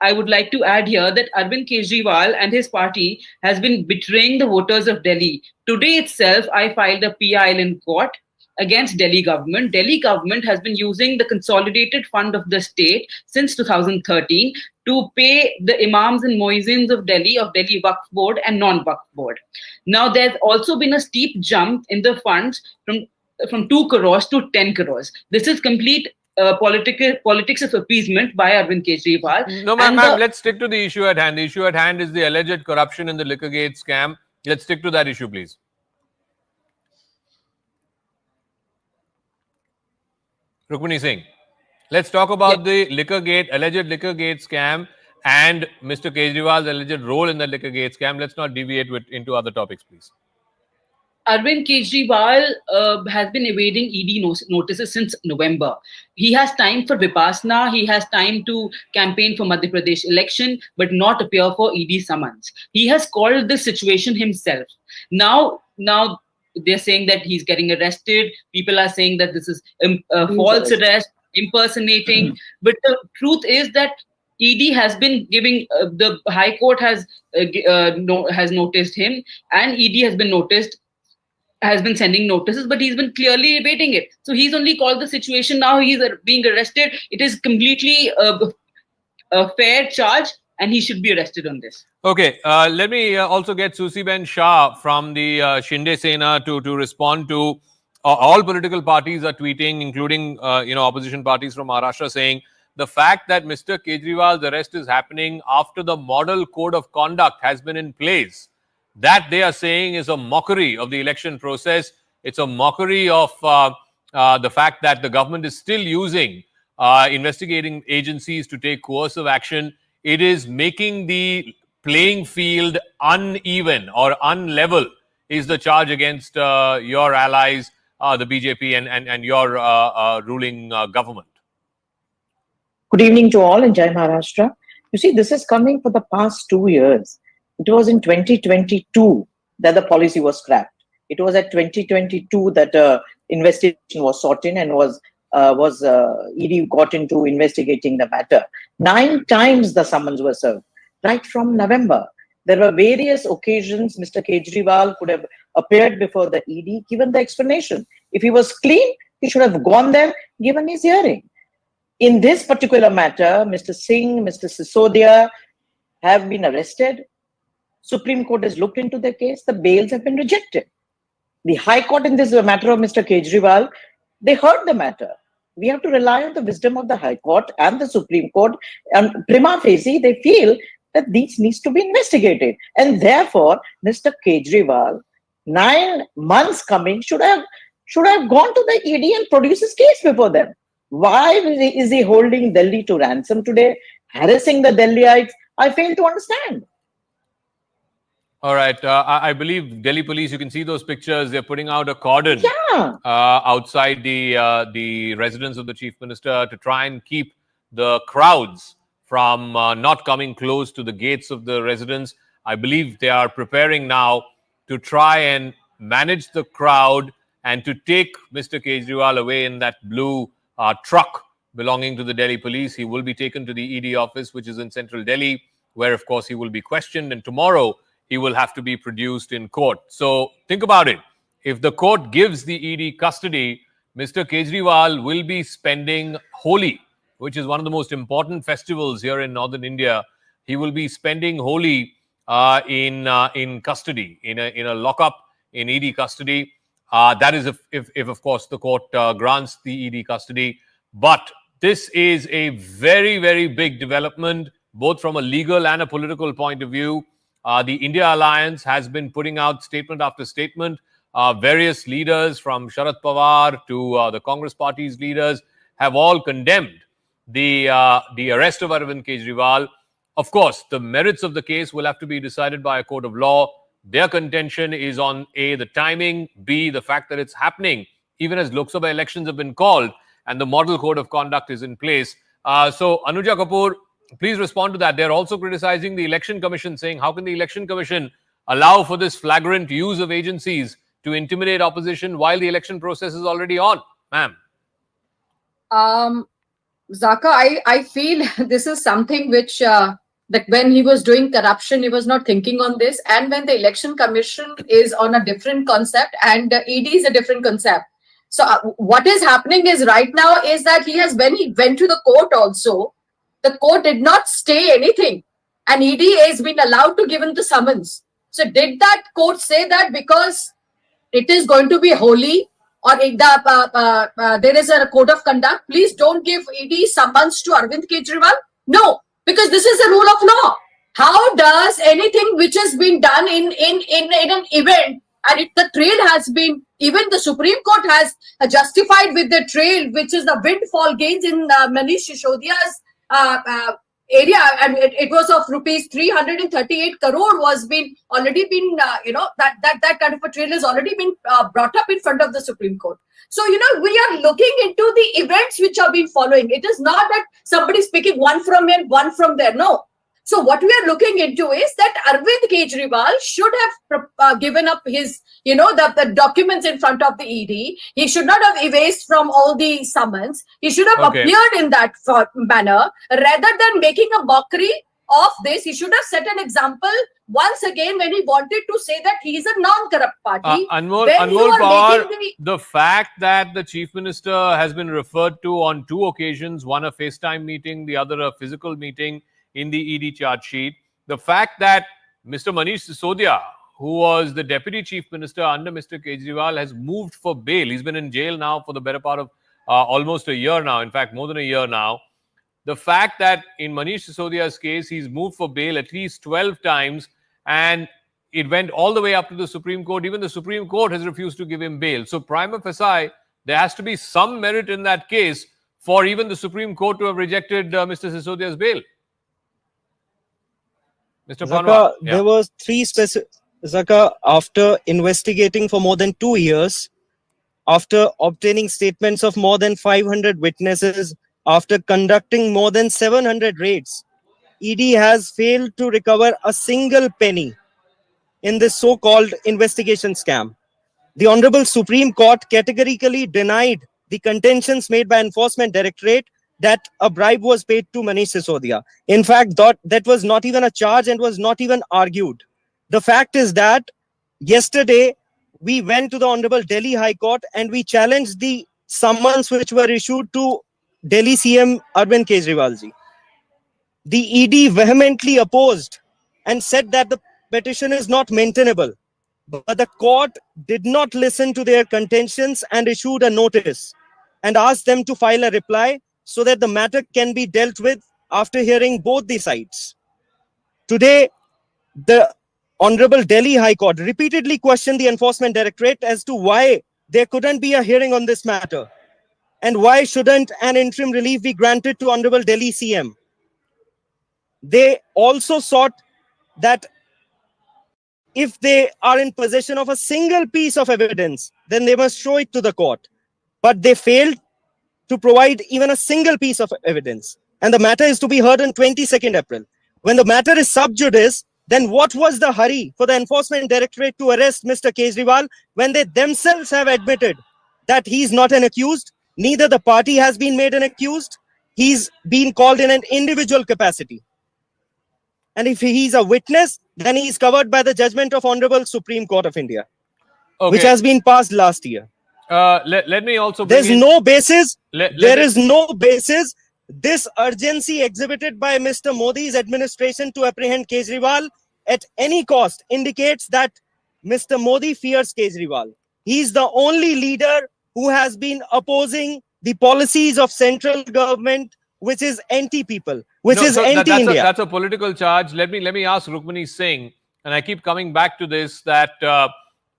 I would like to add here that Arvind Kejriwal and his party has been betraying the voters of Delhi. Today itself, I filed a PIL in court against Delhi government. Delhi government has been using the consolidated fund of the state since 2013 to pay the imams and muezzins of Delhi Waqf Board and non-Waqf Board. Now, there's also been a steep jump in the funds from 2 crores to 10 crores. This is complete politics of appeasement by Arvind Kejriwal. No, ma'am, let's stick to the issue at hand. The issue at hand is the alleged corruption in the Liquorgate scam. Let's stick to that issue, please. Rukmini Singh, let's talk about the alleged Liquorgate scam and Mr. Kejriwal's alleged role in the Liquorgate scam. Let's not deviate into other topics, please. Arvind Kejriwal has been evading ED notices since November. He has time for Vipassana, he has time to campaign for Madhya Pradesh election, but not appear for ED summons. He has called this situation himself. Now they're saying that he's getting arrested. People are saying that this is a false arrest, impersonating. But the truth is that ED has been giving, the High Court has noticed him, and ED has been sending notices, but he's been clearly evading it. So he's only called the situation. Now he's being arrested. It is completely a fair charge, and he should be arrested on this. Okay, let me also get Susi Ben Shah from the Shinde Sena to respond to all political parties are tweeting, including opposition parties from Maharashtra, saying the fact that Mr. Kejriwal's arrest is happening after the model code of conduct has been in place, that they are saying is a mockery of the election process. It's a mockery of the fact that the government is still using investigating agencies to take coercive action. It is making the playing field uneven or unlevel, is the charge against your allies, the BJP and your ruling government. Good evening to all in Jai Maharashtra. You see, this is coming for the past 2 years. It was in 2022 that the policy was scrapped. It was at 2022 that investigation was sought in and ED got into investigating the matter. 9 times the summons were served, right from November. There were various occasions Mr. Kejriwal could have appeared before the ED, given the explanation. If he was clean, he should have gone there, given his hearing. In this particular matter, Mr. Singh, Mr. Sisodia have been arrested. Supreme Court has looked into the case. The bails have been rejected. The High Court in this matter of Mr. Kejriwal, they heard the matter. We have to rely on the wisdom of the High Court and the Supreme Court. And prima facie, they feel that this needs to be investigated. And therefore, Mr. Kejriwal, 9 months coming, should have gone to the ED and produced his case before them. Why is he holding Delhi to ransom today, harassing the Delhiites? I fail to understand. All right. I believe Delhi police, you can see those pictures. They're putting out a cordon outside the residence of the chief minister to try and keep the crowds from not coming close to the gates of the residence. I believe they are preparing now to try and manage the crowd and to take Mr. Kejriwal away in that blue truck belonging to the Delhi police. He will be taken to the ED office, which is in central Delhi, where, of course, he will be questioned. And tomorrow, he will have to be produced in court. So think about it. If the court gives the ED custody, Mr. Kejriwal will be spending Holi, which is one of the most important festivals here in northern India. He will be spending Holi in custody, in a lockup in ED custody. That is if of course the court grants the ED custody. But this is a very, very big development, both from a legal and a political point of view. The India Alliance has been putting out statement after statement. Various leaders from Sharad Pawar to the Congress Party's leaders have all condemned the arrest of Arvind Kejriwal. Of course, the merits of the case will have to be decided by a court of law. Their contention is on A, the timing, B, the fact that it's happening even as Lok Sabha elections have been called and the model code of conduct is in place. So, Anuja Kapoor, please respond to that. They're also criticizing the Election Commission, saying, how can the Election Commission allow for this flagrant use of agencies to intimidate opposition while the election process is already on? Ma'am. Zaka, I feel this is something which, that when he was doing corruption, he was not thinking on this. And when the Election Commission is on a different concept and ED is a different concept. So what is happening is right now is that when he went to the court also, the court did not stay anything, and ED has been allowed to give him the summons. So did that court say that because it is going to be holy or there is a code of conduct, please don't give ED summons to Arvind Kejriwal? No, because this is a rule of law. How does anything which has been done in an event, and the trail has been, even the Supreme Court has justified with the trail, which is the windfall gains in Manish Sisodia's area, and it was of rupees 338 crore was already been that kind of a trail has already been brought up in front of the Supreme Court. So we are looking into the events which have been following. It is not that somebody is picking one from here, one from there. No. So what we are looking into is that Arvind Kejriwal should have given up his, the documents in front of the ED. He should not have evased from all the summons. He should have appeared in that manner. Rather than making a mockery of this, he should have set an example once again when he wanted to say that he is a non-corrupt party. Anmol Pawar, the fact that the Chief Minister has been referred to on two occasions, one a FaceTime meeting, the other a physical meeting, in the ED charge sheet, the fact that Mr. Manish Sisodia, who was the Deputy Chief Minister under Mr. Kejriwal, has moved for bail. He's been in jail now for the better part of almost a year now, in fact, more than a year now. The fact that in Manish Sisodia's case, he's moved for bail at least 12 times, and it went all the way up to the Supreme Court. Even the Supreme Court has refused to give him bail. So prima facie, there has to be some merit in that case for even the Supreme Court to have rejected Mr. Sisodia's bail. Mr. Zaka, there was three specific. Zaka, after investigating for more than 2 years, after obtaining statements of more than 500 witnesses, after conducting more than 700 raids, ED has failed to recover a single penny in this so-called investigation scam. The Honorable Supreme Court categorically denied the contentions made by Enforcement Directorate that a bribe was paid to Manish Sisodia. In fact, that was not even a charge and was not even argued. The fact is that yesterday we went to the Honorable Delhi High Court and we challenged the summons which were issued to Delhi CM Arvind Kejriwal ji. The ED vehemently opposed and said that the petition is not maintainable. But the court did not listen to their contentions and issued a notice and asked them to file a reply so that the matter can be dealt with after hearing both the sides. Today, the Honorable Delhi High Court repeatedly questioned the Enforcement Directorate as to why there couldn't be a hearing on this matter and why shouldn't an interim relief be granted to Honorable Delhi CM. They also sought that if they are in possession of a single piece of evidence, then they must show it to the court. But they failed to provide even a single piece of evidence. And the matter is to be heard on 22nd April. When the matter is sub judice, then what was the hurry for the Enforcement Directorate to arrest Mr. Kejriwal when they themselves have admitted that he's not an accused, neither the party has been made an accused, he's been called in an individual capacity. And if he's a witness, then he's covered by the judgment of Honorable Supreme Court of India, which has been passed last year. Let me also bring There's in, no basis. There is no basis. This urgency exhibited by Mr. Modi's administration to apprehend Kejriwal at any cost indicates that Mr. Modi fears Kejriwal. He's the only leader who has been opposing the policies of central government, which is anti-people, which is anti-India. That's a political charge. Let me ask Rukmini Singh, and I keep coming back to this, that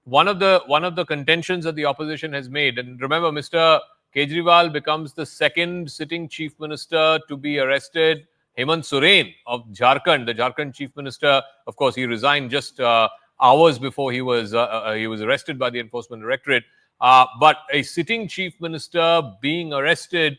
one of the contentions that the opposition has made, and remember, Mr. Kejriwal becomes the second sitting chief minister to be arrested. Hemant Soren of Jharkhand, the Jharkhand chief minister, of course, he resigned just hours before he was arrested by the Enforcement Directorate. But a sitting chief minister being arrested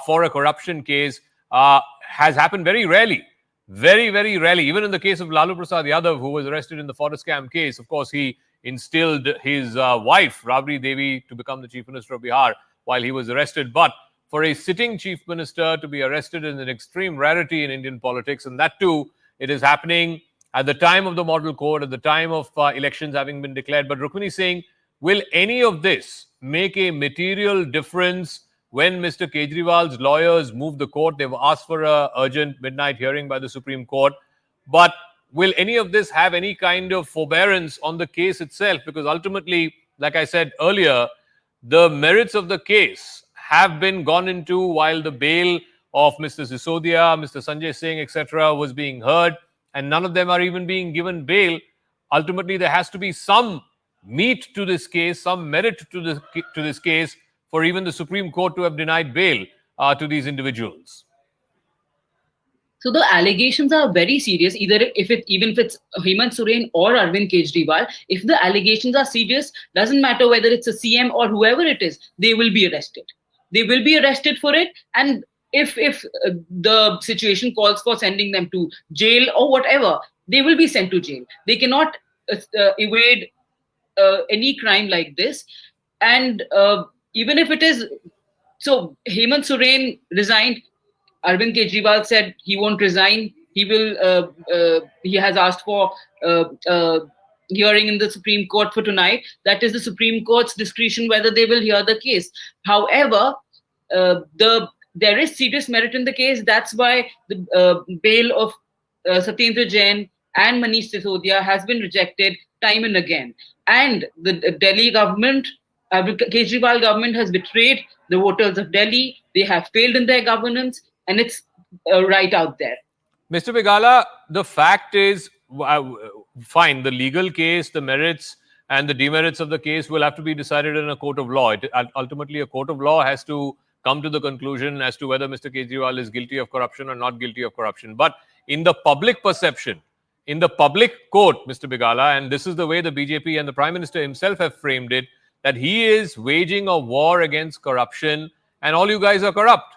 for a corruption case has happened very rarely. Very, very rarely. Even in the case of Lalu Prasad Yadav, who was arrested in the forest scam case, of course, he instilled his wife, Rabri Devi, to become the chief minister of Bihar while he was arrested. But for a sitting chief minister to be arrested is an extreme rarity in Indian politics. And that too, it is happening at the time of the model code, at the time of elections having been declared. But Rukmini is saying, will any of this make a material difference when Mr. Kejriwal's lawyers move the court? They've asked for an urgent midnight hearing by the Supreme Court. But will any of this have any kind of forbearance on the case itself? Because ultimately, like I said earlier, the merits of the case have been gone into while the bail of Mr. Sisodia, Mr. Sanjay Singh, etc. was being heard, and none of them are even being given bail. Ultimately, there has to be some meat to this case, some merit to this case for even the Supreme Court to have denied bail to these individuals. So the allegations are very serious, even if it's Hemant Soren or Arvind Kejriwal. If the allegations are serious, doesn't matter whether it's a CM or whoever it is, they will be arrested. They will be arrested for it. And if the situation calls for sending them to jail or whatever, they will be sent to jail. They cannot evade any crime like this. And even if it is, so Hemant Soren resigned. Arvind Kejriwal said he won't resign. He will. He has asked for hearing in the Supreme Court for tonight. That is the Supreme Court's discretion whether they will hear the case. However, there is serious merit in the case. That's why the bail of Satyendra Jain and Manish Sisodia has been rejected time and again. And the Delhi government, Kejriwal government, has betrayed the voters of Delhi. They have failed in their governance. And it's right out there. Mr. Begala, the fact is, fine, the legal case, the merits and the demerits of the case will have to be decided in a court of law. Ultimately, a court of law has to come to the conclusion as to whether Mr. Kejriwal is guilty of corruption or not guilty of corruption. But in the public perception, in the public court, Mr. Begala, and this is the way the BJP and the Prime Minister himself have framed it, that he is waging a war against corruption and all you guys are corrupt.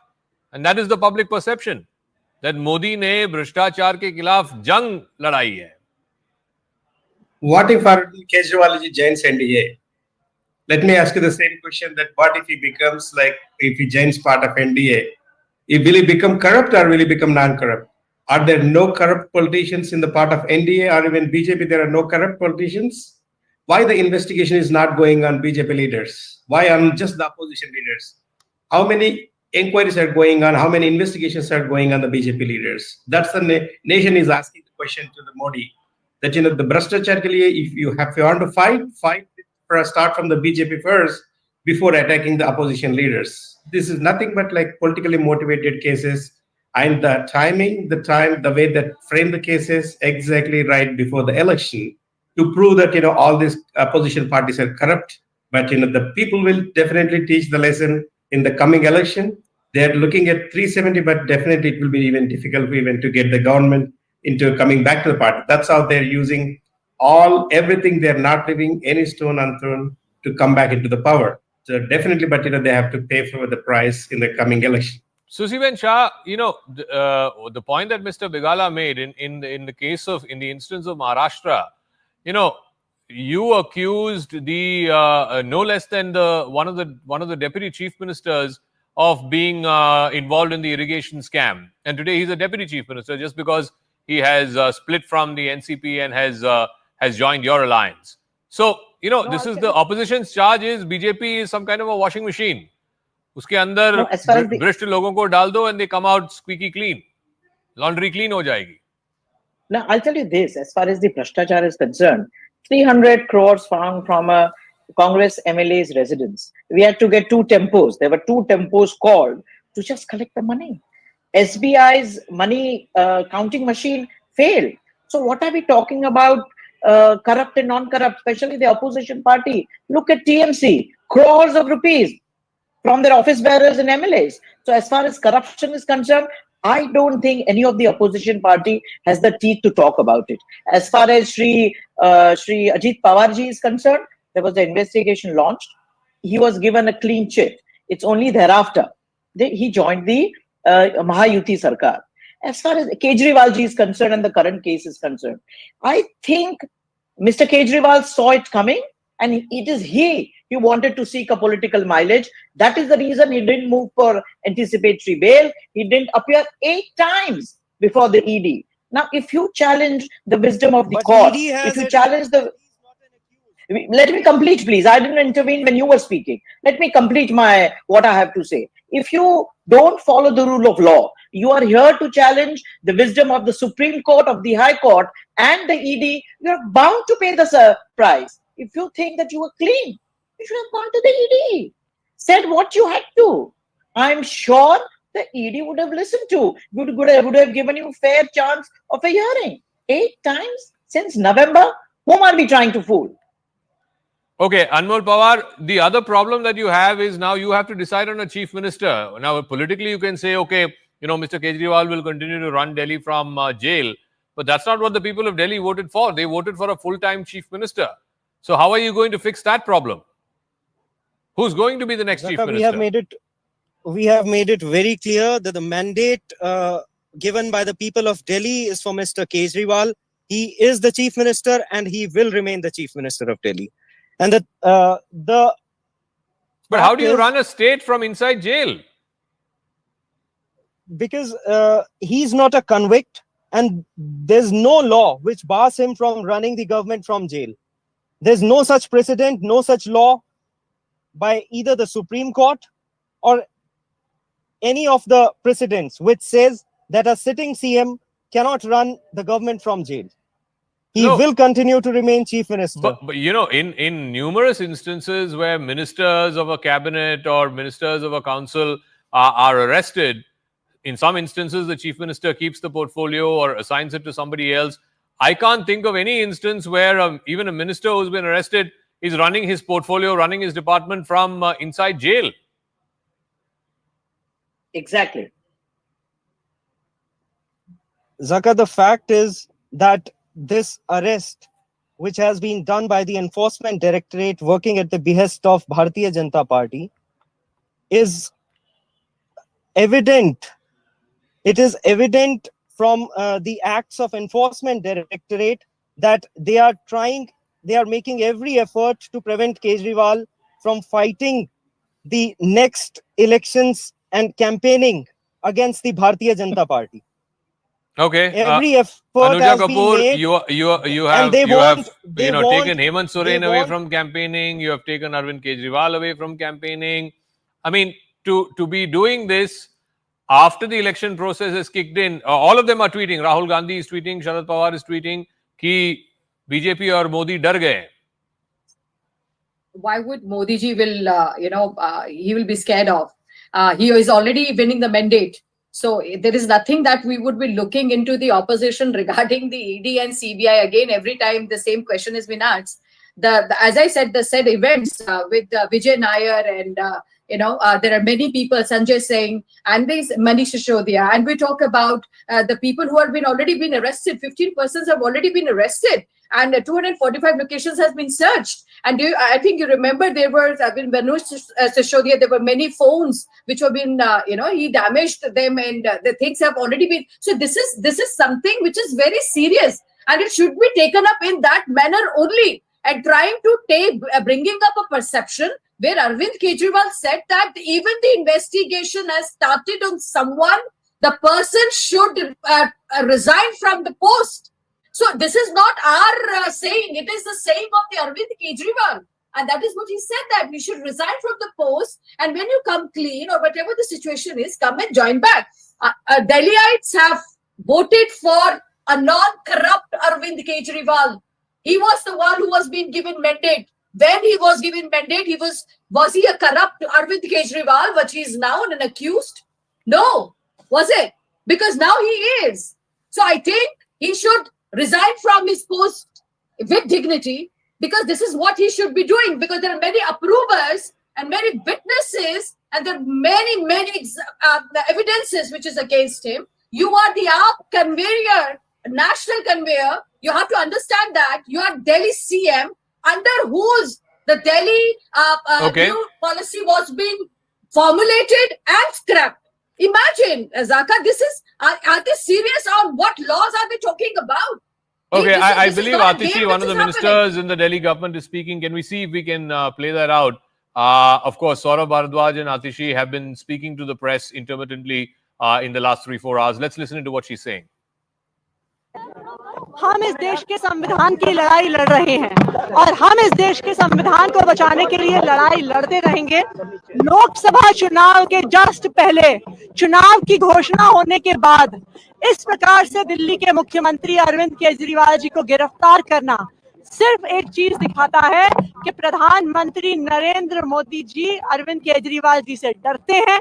And that is the public perception, that Modi ne भ्रष्टाचार के खिलाफ जंग लड़ाई है. What if Arvind Kejriwal is Jain's NDA? Let me ask you the same question: that what if he becomes if he joins part of NDA? Will he become corrupt or will he become non-corrupt? Are there no corrupt politicians in the part of NDA or even BJP? There are no corrupt politicians. Why the investigation is not going on BJP leaders? Why on just the opposition leaders? How many inquiries are going on? How many investigations are going on the BJP leaders? That's the nation is asking the question to the Modi. That the Bhrashtachar ke liye, if you want to fight for a start from the BJP first before attacking the opposition leaders. This is nothing but politically motivated cases, and the timing, the way that frame the cases exactly right before the election to prove that all these opposition parties are corrupt. But the people will definitely teach the lesson in the coming election. They are looking at 370, but definitely it will be even difficult even to get the government into coming back to the party. That's how they're using everything. They're not leaving any stone unturned to come back into the power. So definitely, but they have to pay for the price in the coming election. Susiben Shah, the point that Mr. Bigala made in the instance of Maharashtra, you accused the no less than one of the deputy chief ministers of being involved in the irrigation scam, and today he's a deputy chief minister just because he has split from the NCP and has joined your alliance. So this is the opposition's charge is BJP is some kind of a washing machine. उसके अंदर भ्रष्ट लोगों को डाल दो and they come out squeaky clean. Laundry clean हो जाएगी. Now, I'll tell you this, as far as the Bhrashtachar is concerned, 300 crores found from a Congress MLA's residence. We had to get 2 tempos. There were 2 tempos called to just collect the money. SBI's money counting machine failed. So what are we talking about corrupt and non-corrupt, especially the opposition party? Look at TMC, crores of rupees from their office bearers and MLAs. So as far as corruption is concerned, I don't think any of the opposition party has the teeth to talk about it. As far as Shri Ajit Pawarji is concerned, there was an investigation launched. He was given a clean chit. It's only thereafter he joined the Mahayuti Sarkar. As far as Kejriwalji is concerned and the current case is concerned, I think Mr. Kejriwal saw it coming, and it is he wanted to seek a political mileage. That is the reason he didn't move for anticipatory bail. He didn't appear 8 times before the ED. Now, if you challenge the wisdom of the court, if you challenge the... Let me complete, please. I didn't intervene when you were speaking. Let me complete what I have to say. If you don't follow the rule of law, you are here to challenge the wisdom of the Supreme Court, of the High Court, and the ED. You are bound to pay the price. If you think that you were clean, you should have gone to the ED, said what you had to. I'm sure the ED would have listened to. Would have given you a fair chance of a hearing. 8 times since November. Whom are we trying to fool? Okay, Anmol Pawar, the other problem that you have is now you have to decide on a chief minister. Now, politically, you can say, okay, Mr. Kejriwal will continue to run Delhi from jail. But that's not what the people of Delhi voted for. They voted for a full-time chief minister. So how are you going to fix that problem? Who's going to be the next chief minister? We have made it very clear that the mandate given by the people of Delhi is for Mr. Kejriwal. He is the chief minister and he will remain the chief minister of Delhi. And But how do you run a state from inside jail? Because he's not a convict and there's no law which bars him from running the government from jail. There's no such precedent, no such law by either the Supreme Court or any of the precedents which says that a sitting CM cannot run the government from jail. He will continue to remain chief minister. But in numerous instances where ministers of a cabinet or ministers of a council are arrested, in some instances, the chief minister keeps the portfolio or assigns it to somebody else. I can't think of any instance where even a minister who's been arrested is running his portfolio, running his department from inside jail. Exactly. Zaka, the fact is that this arrest, which has been done by the Enforcement Directorate working at the behest of Bharatiya Janata Party, is evident. It is evident from the acts of Enforcement Directorate that they are making every effort to prevent Kejriwal from fighting the next elections and campaigning against the Bharatiya Janata Party. Okay. Every effort Anuja has Kapoor, been made, you have taken Hemant Soren away want- from campaigning. You have taken Arvind Kejriwal away from campaigning. I mean, to be doing this after the election process has kicked in, all of them are tweeting. Rahul Gandhi is tweeting, Sharad Pawar is tweeting कि BJP or Modi डर गए. Why would Modi ji he will be scared of? He is already winning the mandate. So there is nothing that we would be looking into the opposition regarding the ED and CBI. Again, every time the same question has been asked. as I said, the said events with Vijay Nair and there are many people, Sanjay Singh and this Manish Sisodiya, and we talk about the people who have already been arrested. 15 persons have already been arrested, and 245 locations has been searched. And I think you remember there were Manish Sisodiya, there were many phones which have been he damaged them, and the things have already been. So this is something which is very serious, and it should be taken up in that manner only, and trying to bringing up a perception where Arvind Kejriwal said that even the investigation has started on someone, the person should resign from the post. So this is not our saying, it is the saying of the Arvind Kejriwal. And that is what he said, that we should resign from the post, and when you come clean or whatever the situation is, come and join back. Delhiites have voted for a non-corrupt Arvind Kejriwal. He was the one who was being given mandate. When he was given mandate, was he a corrupt Arvind Kejriwal, which he is now an accused? No. Was it? Because now he is. So I think he should resign from his post with dignity, because this is what he should be doing, because there are many approvers and many witnesses, and there are many evidences which is against him. You are the conveyor, national conveyor. You have to understand that you are Delhi CM, under whose the Delhi new policy was being formulated and scrapped. Imagine, Zaka, this is, are they serious, on what laws are they talking about? Okay, I believe Atishi, one of the ministers in the Delhi government, is speaking. Can we see if we can play that out? Of course, Saurabh Bharadwaj and Atishi have been speaking to the press intermittently in the last 3-4 hours. Let's listen to what she's saying. हम इस देश के संविधान की लड़ाई लड़ रहे हैं और हम इस देश के संविधान को बचाने के लिए लड़ाई लड़ते रहेंगे। लोकसभा चुनाव के जस्ट पहले, चुनाव की घोषणा होने के बाद इस प्रकार से दिल्ली के मुख्यमंत्री अरविंद केजरीवाल जी को गिरफ्तार करना सिर्फ एक चीज दिखाता है कि प्रधानमंत्री नरेंद्र मोदी जी अरविंद केजरीवाल जी से डरते हैं।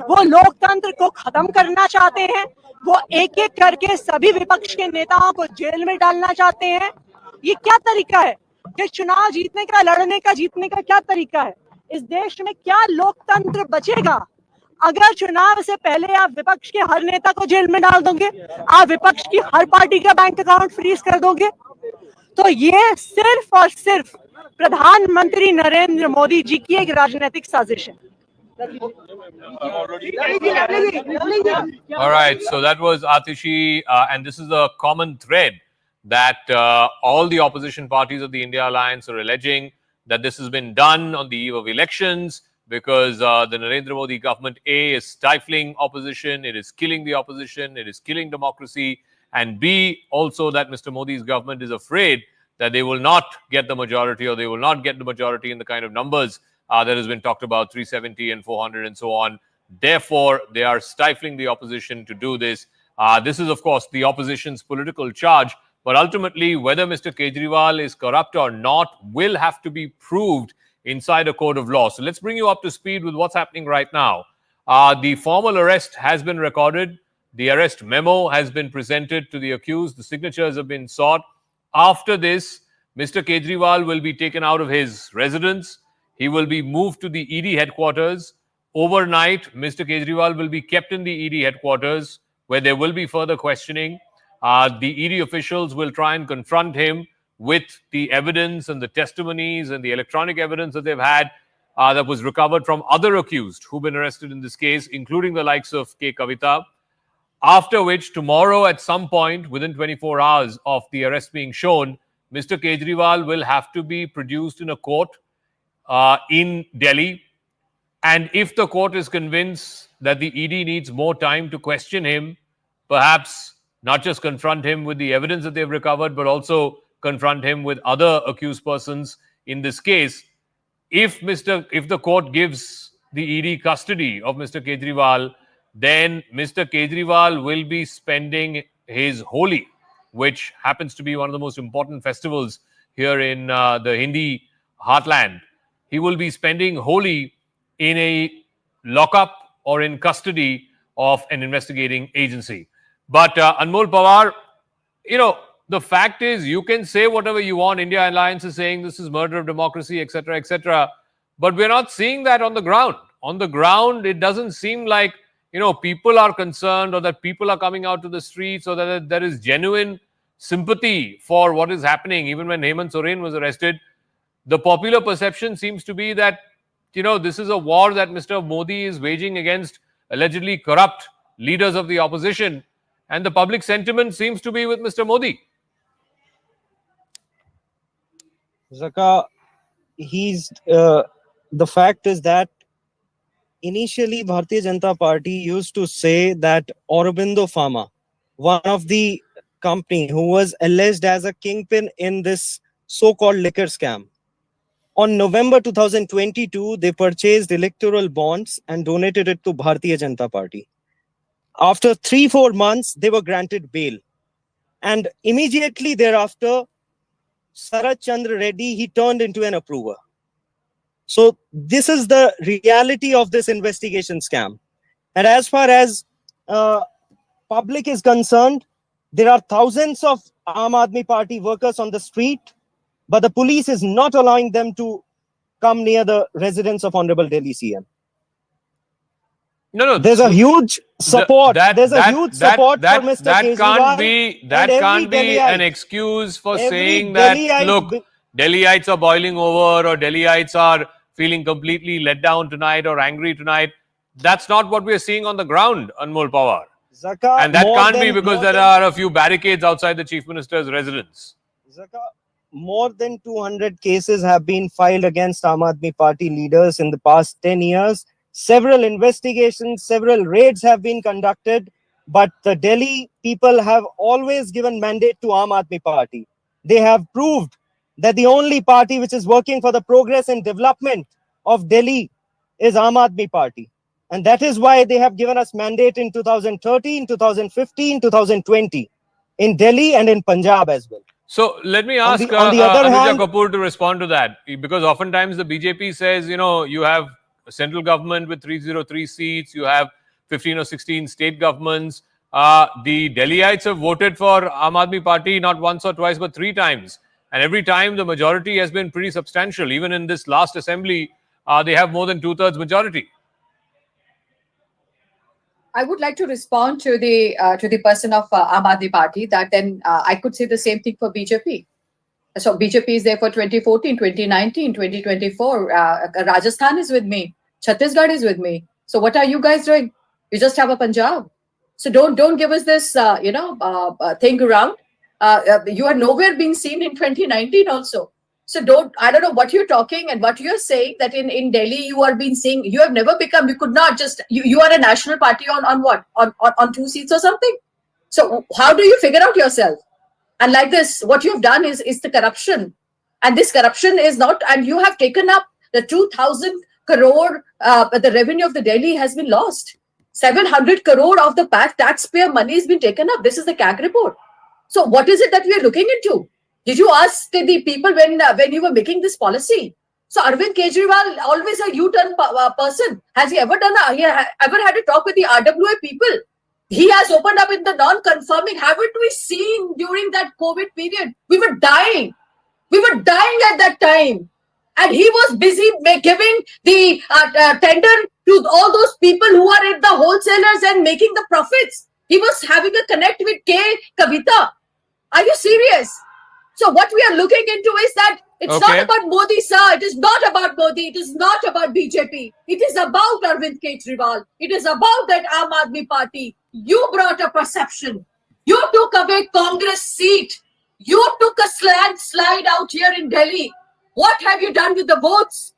वो लोकतंत्र को खत्म करना चाहते हैं। वो एक एक करके सभी विपक्ष के नेताओं को जेल में डालना चाहते हैं। ये क्या तरीका है? ये चुनाव जीतने का, लड़ने का, जीतने का क्या तरीका है? इस देश में क्या लोकतंत्र बचेगा अगर चुनाव से पहले आप विपक्ष के हर नेता को जेल में डाल दोगे? आप विपक्ष की हर पार्टी का बैंक अकाउंट फ्रीज कर दोगे? तो ये सिर्फ और सिर्फ प्रधानमंत्री नरेंद्र मोदी जी की एक राजनीतिक साजिश है। All right, so that was Atishi, and this is a common thread that all the opposition parties of the India Alliance are alleging, that this has been done on the eve of elections because the Narendra Modi government, A, is stifling opposition, it is killing the opposition, it is killing democracy, and B, also that Mr. Modi's government is afraid that they will not get the majority, or they will not get the majority in the kind of numbers that has been talked about, 370 and 400 and so on. Therefore, they are stifling the opposition to do this. This is, of course, the opposition's political charge. But ultimately, whether Mr. Kejriwal is corrupt or not will have to be proved inside a court of law. So let's bring you up to speed with what's happening right now. The formal arrest has been recorded. The arrest memo has been presented to the accused. The signatures have been sought. After this, Mr. Kejriwal will be taken out of his residence. He will be moved to the ED headquarters. Overnight, Mr. Kejriwal will be kept in the ED headquarters, where there will be further questioning. The ED officials will try and confront him with the evidence and the testimonies and the electronic evidence that they've had that was recovered from other accused who've been arrested in this case, including the likes of K. Kavita. After which, tomorrow at some point, within 24 hours of the arrest being shown, Mr. Kejriwal will have to be produced in a court in Delhi. And if the court is convinced that the ED needs more time to question him, perhaps not just confront him with the evidence that they've recovered, but also confront him with other accused persons in this case. If the court gives the ED custody of Mr. Kejriwal, then Mr. Kejriwal will be spending his Holi, which happens to be one of the most important festivals here in the Hindi heartland. He will be spending Holi in a lockup or in custody of an investigating agency. But Anmol Pawar, the fact is, you can say whatever you want. India Alliance is saying this is murder of democracy, etc., etc. But we're not seeing that on the ground. On the ground, it doesn't seem like, people are concerned, or that people are coming out to the streets, or that there is genuine sympathy for what is happening. Even when Hemant Soren was arrested, the popular perception seems to be that, this is a war that Mr. Modi is waging against allegedly corrupt leaders of the opposition. And the public sentiment seems to be with Mr. Modi. Zaka, the fact is that initially Bharatiya Janata Party used to say that Aurobindo Pharma, one of the company who was alleged as a kingpin in this so-called liquor scam, on November 2022, they purchased electoral bonds and donated it to Bharatiya Janata Party. After 3-4 months, they were granted bail. And immediately thereafter, Sarat Chandra Reddy, he turned into an approver. So this is the reality of this investigation scam. And as far as public is concerned, there are thousands of Aam Aadmi Party workers on the street, but the police is not allowing them to come near the residence of Honorable Delhi CM. No. There's a huge support. There's a huge support for Mr. Kejriwal. That can't be an excuse for saying that, look, Delhiites are boiling over, or Delhiites are feeling completely let down tonight or angry tonight. That's not what we're seeing on the ground, Anmol Pawar. Zaka, and that can't be because there are a few barricades outside the Chief Minister's residence. Zaka, more than 200 cases have been filed against Aam Aadmi Party leaders in the past 10 years. Several investigations, several raids have been conducted, but the Delhi people have always given mandate to Aam Aadmi Party. They have proved that the only party which is working for the progress and development of Delhi is Aam Aadmi Party. And that is why they have given us mandate in 2013, 2015, 2020 in Delhi and in Punjab as well. So let me ask Anuja Kapoor to respond to that, because oftentimes the BJP says, you have a central government with 303 seats, you have 15 or 16 state governments. The Delhiites have voted for Aam Aadmi Party not once or twice, but 3 times. And every time the majority has been pretty substantial. Even in this last assembly, they have more than 2/3 majority. I would like to respond to the person of Aam Aadmi Party that then I could say the same thing for BJP. So BJP is there for 2014, 2019, 2024. Rajasthan is with me. Chhattisgarh is with me. So what are you guys doing? You just have a Punjab. So don't give us this thing around. You are nowhere being seen in 2019 also. So I don't know what you're talking and what you're saying, that in Delhi you are being seen. You have never become, you could not just, you are a national party on what? On 2 seats or something? So how do you figure out yourself? And like this, what you've done is the corruption. And this corruption is not, and you have taken up the 2,000 crore, the revenue of the Delhi has been lost. 700 crore of the taxpayer money has been taken up. This is the CAG report. So what is it that we are looking into? Did you ask the people when you were making this policy? So Arvind Kejriwal, always a U-turn person. Has he ever ever had a talk with the RWA people? He has opened up in the non-confirming. Haven't we seen during that COVID period? We were dying. We were dying at that time. And he was busy giving the tender to all those people who are at the wholesalers and making the profits. He was having a connect with K. Kavita. Are you serious? So what we are looking into is that it's not about Modi, sir. It is not about Modi. It is not about BJP. It is about Arvind Kejriwal. It is about that Aam Aadmi Party. You brought a perception. You took away Congress seat. You took a slide out here in Delhi. What have you done with the votes?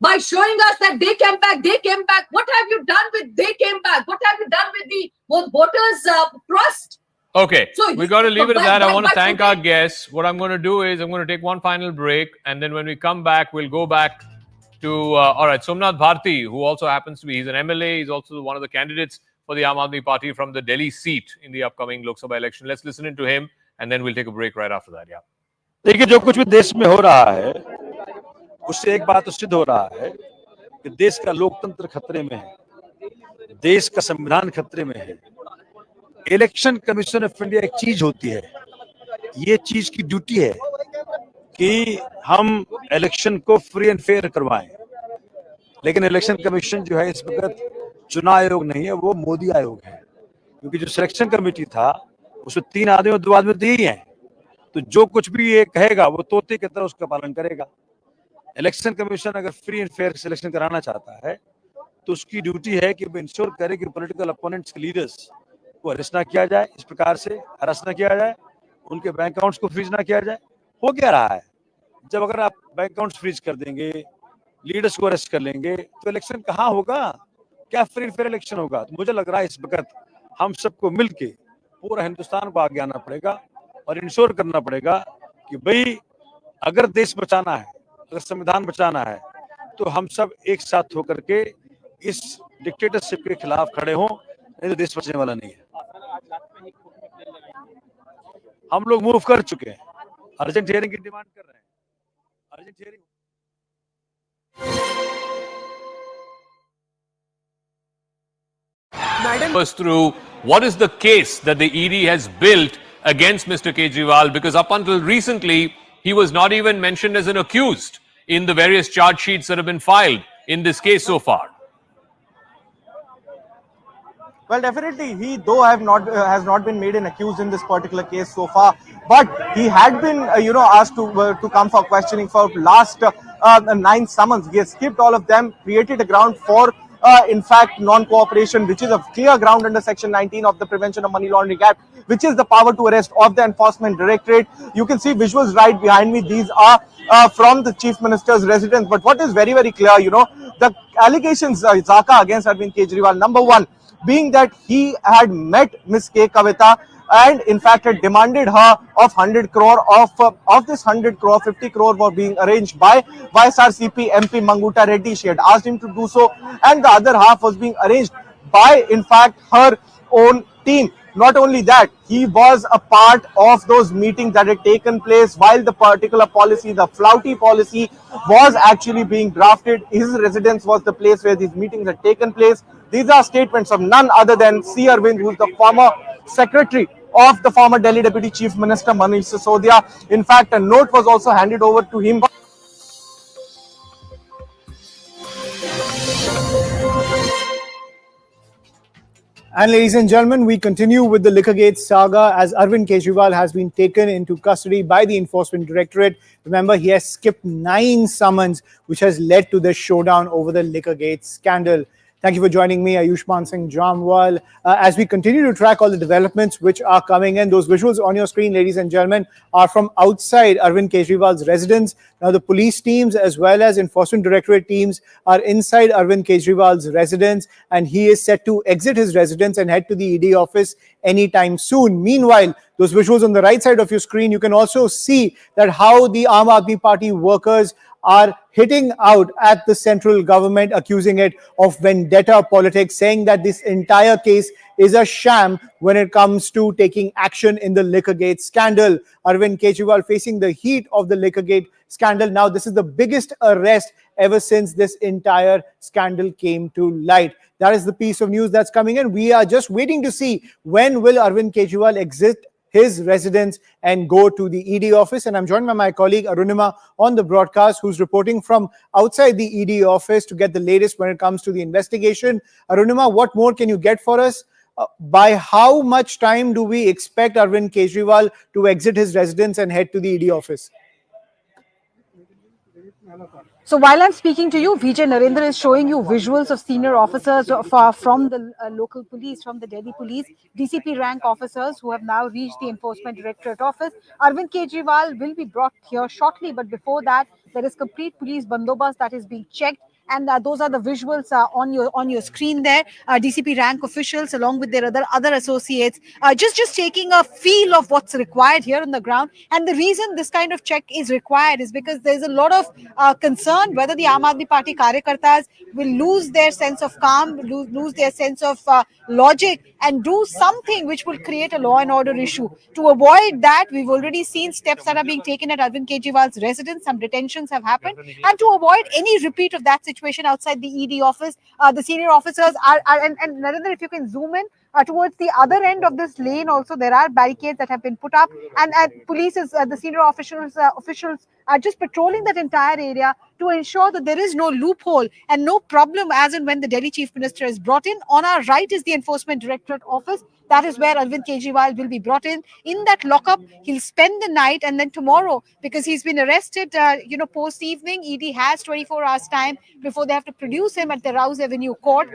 By showing us that they came back, What have you done with they came back? What have you done with the voters' trust? Okay, so we got to leave it at that. I want to thank our guests. What I'm going to do is I'm going to take one final break, and then when we come back, we'll go back to, all right, Somnath Bharti, who also happens to be, he's an MLA, he's also one of the candidates for the Aam Aadmi Party from the Delhi seat in the upcoming Lok Sabha election. Let's listen into him, and then we'll take a break right after that. Yeah. देखिए, जो कुछ भी देश में हो रहा है, उससे एक बात तो सिद्ध हो रहा है कि देश का लोकतंत्र खतरे में है, देश का संविधान खतरे में है। इलेक्शन कमीशन ऑफ इंडिया एक चीज होती है ये चीज की ड्यूटी है कि हम इलेक्शन को फ्री एंड फेयर करवाएं, लेकिन इलेक्शन कमीशन जो है इस वक्त चुनाव आयोग नहीं है, वो मोदी आयोग है, क्योंकि जो सिलेक्शन कमेटी था उसमें 3 आदमी और 2 आदमी तो यही हैं, तो जो कुछ भी ये कहेगा वो तोते की तरह उसका पालन करेगा। इलेक्शन कमीशन अगर फ्री एंड फेयर सिलेक्शन कराना चाहता है तो उसकी ड्यूटी है कि वो इंश्योर करे कि पॉलिटिकल अपोनेंट्स के लीडर्स को अरेस्ट ना किया जाए, इस प्रकार से हरास ना किया जाए, उनके बैंक अकाउंट्स को फ्रीज ना किया जाए। हो क्या रहा है, जब अगर आप बैंक अकाउंट्स फ्रीज कर देंगे, लीडर्स को अरेस्ट कर लेंगे, तो इलेक्शन कहाँ होगा, क्या फ्री एंड फेयर इलेक्शन होगा? तो मुझे लग रहा है इस वक्त हम सबको मिलके पूरा हिंदुस्तान को आगे आना पड़ेगा और इंश्योर करना पड़ेगा कि भाई अगर देश बचाना है, अगर संविधान बचाना है, तो हम सब एक साथ होकर के इस डिक्टेटरशिप के खिलाफ खड़े हों, नहीं तो देश बचने वाला नहीं है। हम लोग मूव कर चुके हैं, अर्जेंट हियरिंग की डिमांड कर रहे हैं, urgent hearing. Us through what is the case that the ED has built against Mr. Kejriwal, because up until recently he was not even mentioned as an accused in the various charge sheets that have been filed in this case so far. Well, definitely, he though has not been made an accused in this particular case so far, but he had been asked to come for questioning for last 9 summons. He has skipped all of them, created a ground for in fact non-cooperation, which is a clear ground under section 19 of the Prevention of Money Laundering Act, which is the power to arrest of the Enforcement Directorate. You can see visuals right behind me. These are from the Chief Minister's residence. But what is very, very clear, the allegations Zaka against Arvind Kejriwal, number one, being that he had met Ms. K. Kavita and in fact had demanded her of 100 crore of this 100 crore, 50 crore were being arranged by YSRCP MP Manguta Reddy. She had asked him to do so, and the other half was being arranged by in fact her own team. Not only that, he was a part of those meetings that had taken place while the particular policy, the flouty policy, was actually being drafted. His residence was the place where these meetings had taken place. These are statements of none other than C. Arvind, who is the former secretary of the former Delhi Deputy Chief Minister Manish Sisodia. In fact, a note was also handed over to him. And ladies and gentlemen, we continue with the Liquorgate saga as Arvind Kejriwal has been taken into custody by the Enforcement Directorate. Remember, he has skipped 9 summons, which has led to the showdown over the Liquorgate scandal. Thank you for joining me, Ayushman Singh Jamwal. As we continue to track all the developments which are coming in, those visuals on your screen, ladies and gentlemen, are from outside Arvind Kejriwal's residence. Now, the police teams as well as Enforcement Directorate teams are inside Arvind Kejriwal's residence, and he is set to exit his residence and head to the ED office anytime soon. Meanwhile, those visuals on the right side of your screen, you can also see that how the Aam Aadmi Party workers are hitting out at the central government, accusing it of vendetta politics, saying that this entire case is a sham when it comes to taking action in the Liquorgate scandal. Arvind Kejriwal facing the heat of the Liquorgate scandal. Now, this is the biggest arrest ever since this entire scandal came to light. That is the piece of news that's coming in. We are just waiting to see when will Arvind Kejriwal exit his residence and go to the ED office. And I'm joined by my colleague Arunima on the broadcast, who's reporting from outside the ED office to get the latest when it comes to the investigation. Arunima, what more can you get for us? By how much time do we expect Arvind Kejriwal to exit his residence and head to the ED office? So while I'm speaking to you, Vijay Narendra is showing you visuals of senior officers from the local police, from the Delhi police, DCP rank officers who have now reached the Enforcement Directorate office. Arvind Kejriwal will be brought here shortly, but before that, there is complete police bandobast that is being checked. And those are the visuals on your screen there. DCP rank officials along with their other associates just taking a feel of what's required here on the ground. And the reason this kind of check is required is because there's a lot of concern whether the Aam Aadmi Party Karyakartas will lose their sense of calm, lose their sense of logic, and do something which will create a law and order issue. To avoid that, we've already seen steps that are being taken at Arvind Kejriwal's residence. Some detentions have happened, and to avoid any repeat of that situation outside the ED office, the senior officers are and Narendra, if you can zoom in, Towards the other end of this lane also there are barricades that have been put up, and police is the senior officials are just patrolling that entire area to ensure that there is no loophole and no problem as and when the Delhi Chief Minister is brought in. On our right is the Enforcement Directorate office. That is where Arvind Kejriwal will be brought in. In that lockup, he'll spend the night, and then tomorrow, because he's been arrested, post evening, ED has 24 hours time before they have to produce him at the Rouse Avenue court.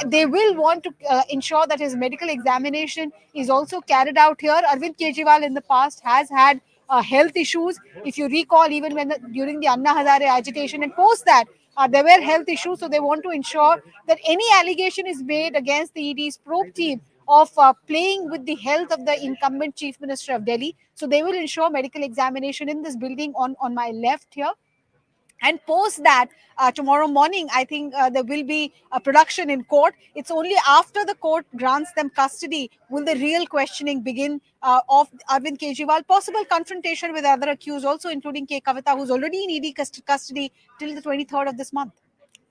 They will want to ensure that his medical examination is also carried out here. Arvind Kejriwal in the past has had health issues. If you recall, even when during the Anna Hazare agitation and post that, there were health issues. So they want to ensure that any allegation is made against the ED's probe team of playing with the health of the incumbent Chief Minister of Delhi. So they will ensure medical examination in this building on my left here. And post that, tomorrow morning, I think there will be a production in court. It's only after the court grants them custody will the real questioning begin of Arvind Kejriwal. Possible confrontation with other accused also, including K. Kavita, who's already in ED custody till the 23rd of this month.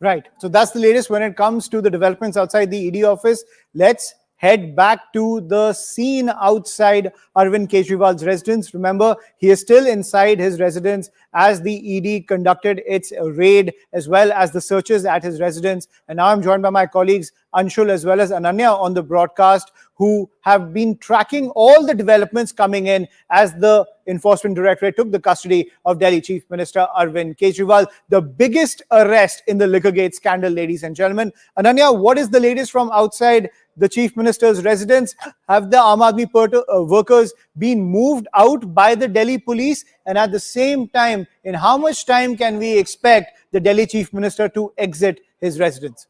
Right. So that's the latest when it comes to the developments outside the ED office. Let's head back to the scene outside Arvind Kejriwal's residence. Remember, he is still inside his residence as the ED conducted its raid as well as the searches at his residence. And now I'm joined by my colleagues Anshul as well as Ananya on the broadcast, who have been tracking all the developments coming in as the Enforcement Directorate took the custody of Delhi Chief Minister Arvind Kejriwal. The biggest arrest in the Liquorgate scandal, ladies and gentlemen. Ananya, what is the latest from outside the Chief Minister's residence? Have the Aam Aadmi workers been moved out by the Delhi police? And at the same time, in how much time can we expect the Delhi Chief Minister to exit his residence?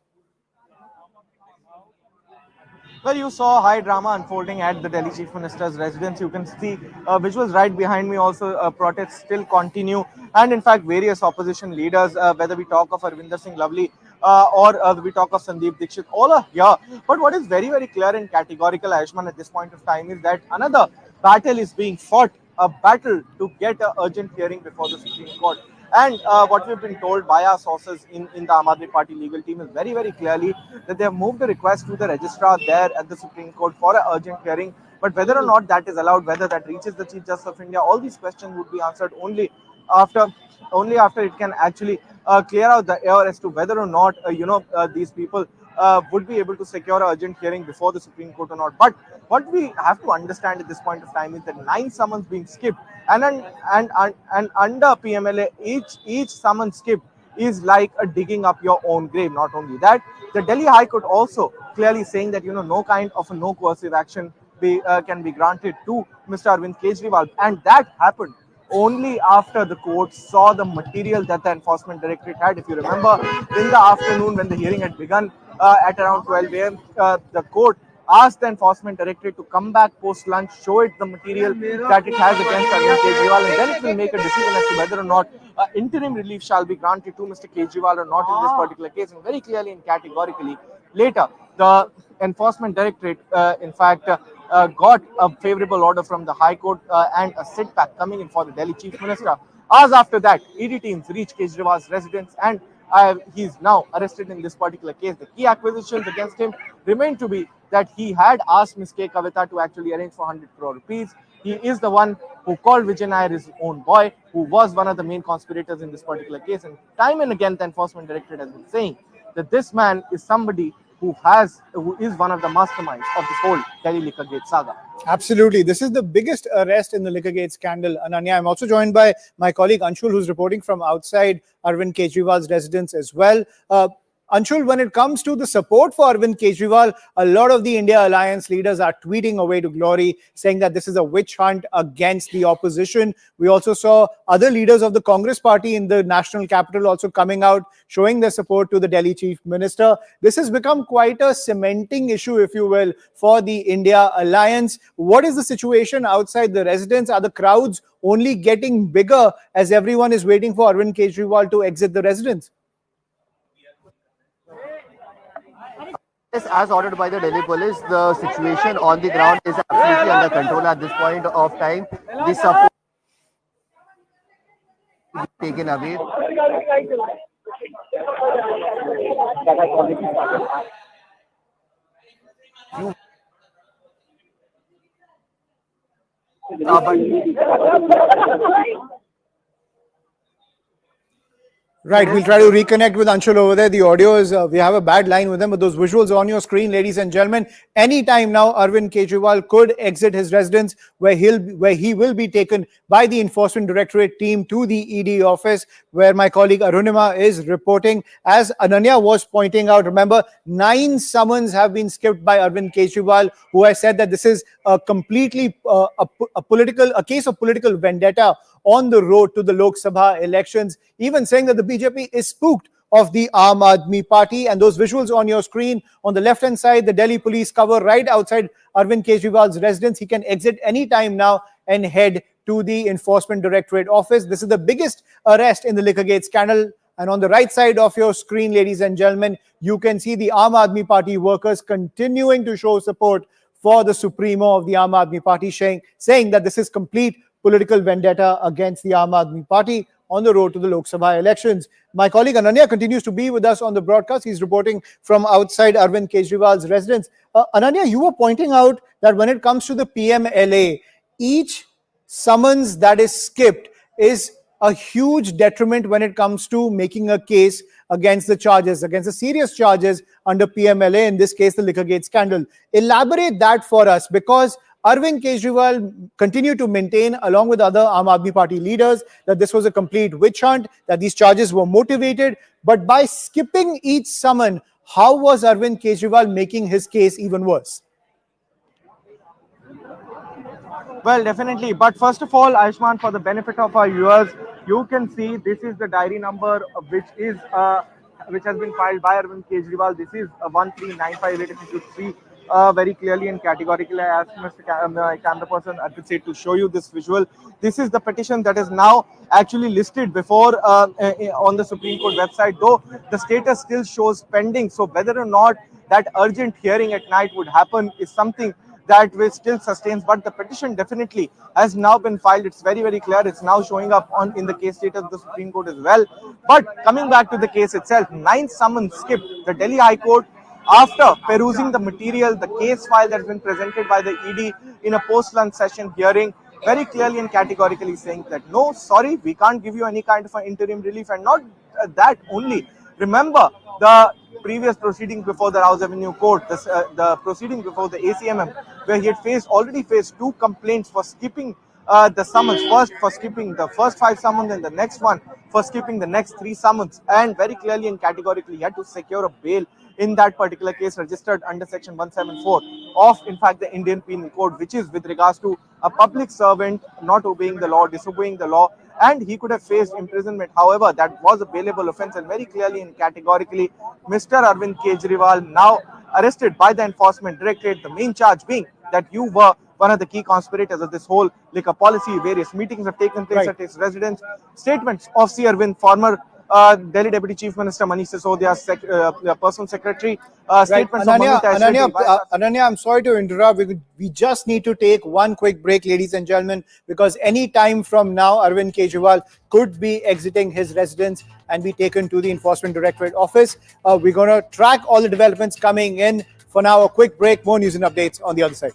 Well, you saw high drama unfolding at the Delhi Chief Minister's residence. You can see visuals right behind me also. Protests still continue. And in fact, various opposition leaders, whether we talk of Arvinder Singh Lovely or we talk of Sandeep Dixit, all are here. But what is very, very clear and categorical, Ayushman, at this point of time is that another battle is being fought, a battle to get an urgent hearing before the Supreme Court. And what we've been told by our sources in the Aam Aadmi Party legal team is very, very clearly that they have moved a request to the registrar there at the Supreme Court for an urgent hearing. But whether or not that is allowed, whether that reaches the Chief Justice of India, all these questions would be answered only after it can actually clear out the air as to whether or not these people would be able to secure an urgent hearing before the Supreme Court or not. But what we have to understand at this point of time is that 9 summons being skipped, and under PMLA, each summon skipped is like a digging up your own grave. Not only that, the Delhi High Court also clearly saying that no kind of a no coercive action can be granted to Mr. Arvind Kejriwal, and that happened only after the court saw the material that the Enforcement Directorate had. If you remember, in the afternoon when the hearing had begun at around 12 a.m., the court asked the Enforcement Directorate to come back post-lunch, show it the material that it has against Arvind Kejriwal, and then it will make a decision as to whether or not interim relief shall be granted to Mr. Kejriwal or not in this particular case. And very clearly and categorically, later, the Enforcement Directorate, in fact, got a favorable order from the High Court and a sit-back coming in for the Delhi Chief Minister. Hours after that, ED teams reached Kejriwal's residence, and he's now arrested in this particular case. The key acquisitions against him remain to be that he had asked Ms. K. Kavita to actually arrange for 100 crore rupees. He is the one who called Vijay Nair his own boy, who was one of the main conspirators in this particular case. And time and again, the Enforcement Directorate has been saying that this man is somebody who is one of the masterminds of this whole Delhi Liquorgate saga. Absolutely. This is the biggest arrest in the Liquorgate scandal, Ananya. I'm also joined by my colleague Anshul, who's reporting from outside Arvind Kejriwal's residence as well. Anshul, when it comes to the support for Arvind Kejriwal, a lot of the India Alliance leaders are tweeting away to glory, saying that this is a witch hunt against the opposition. We also saw other leaders of the Congress party in the national capital also coming out, showing their support to the Delhi Chief Minister. This has become quite a cementing issue, if you will, for the India Alliance. What is the situation outside the residence? Are the crowds only getting bigger as everyone is waiting for Arvind Kejriwal to exit the residence? As ordered by the Delhi police, the situation on the ground is absolutely under control at this point of time. The support taken away. Right, we'll try to reconnect with Anshul over there. The audio is, we have a bad line with him, but those visuals on your screen, ladies and gentlemen. Anytime now, Arvind Kejriwal could exit his residence where he will be taken by the Enforcement Directorate team to the ED office, where my colleague Arunima is reporting. As Ananya was pointing out, remember, 9 summons have been skipped by Arvind Kejriwal, who has said that this is a completely a case of political vendetta on the road to the Lok Sabha elections, even saying that the BJP is spooked of the Aam Aadmi Party. And those visuals on your screen, on the left-hand side, the Delhi police cover right outside Arvind Kejriwal's residence. He can exit any time now and head to the Enforcement Directorate office. This is the biggest arrest in the Liquorgate scandal. And on the right side of your screen, ladies and gentlemen, you can see the Aam Aadmi Party workers continuing to show support for the Supremo of the Aam Aadmi Party, saying that this is complete political vendetta against the Aam Aadmi Party on the road to the Lok Sabha elections. My colleague Ananya continues to be with us on the broadcast. He's reporting from outside Arvind Kejriwal's residence. Ananya, you were pointing out that when it comes to the PMLA, each summons that is skipped is a huge detriment when it comes to making a case against the charges, against the serious charges under PMLA, in this case, the Liquorgate scandal. Elaborate that for us, because Arvind Kejriwal continued to maintain, along with other Aam Aadmi Party leaders, that this was a complete witch hunt, that these charges were motivated. But by skipping each summon, how was Arvind Kejriwal making his case even worse? Well, definitely. But first of all, Ayushman, for the benefit of our viewers, you can see this is the diary number which has been filed by Arvind Kejriwal. This is 13958. If you should see very clearly and categorically, I asked Mr. Camera person Arpit said to show you this visual. This is the petition that is now actually listed before on the Supreme Court website, though the status still shows pending. So whether or not that urgent hearing at night would happen is something that will still sustains, but the petition definitely has now been filed. It's very, very clear. It's now showing up in the case status of the Supreme Court as well. But coming back to the case itself, 9 summons skipped. The Delhi High Court, after perusing the material, the case file that has been presented by the ED in a post-lunch session hearing, very clearly and categorically saying that no, sorry, we can't give you any kind of an interim relief. And not that only. Remember the previous proceedings before the Rouse Avenue Court, the proceeding before the ACMM, where he had already faced 2 complaints for skipping the summons. First for skipping the first 5 summons, and the next one for skipping the next 3 summons. And very clearly and categorically, he had to secure a bail in that particular case registered under section 174 of, in fact, the Indian Penal Code, which is with regards to a public servant not obeying the law, disobeying the law, and he could have faced imprisonment. However, that was a bailable offense, and very clearly and categorically, Mr. Arvind Kejriwal, now arrested by the Enforcement Directorate, the main charge being that you were one of the key conspirators of this whole liquor policy. Various meetings have taken place at his residence. Statements of C. Arvind, former Delhi Deputy Chief Minister Manish Sisodia's personal secretary. Statements of Ananya, I'm sorry to interrupt. We just need to take one quick break, ladies and gentlemen, because any time from now, Arvind Kejriwal could be exiting his residence and be taken to the Enforcement Directorate office. We're going to track all the developments coming in. For now, a quick break. More news and updates on the other side.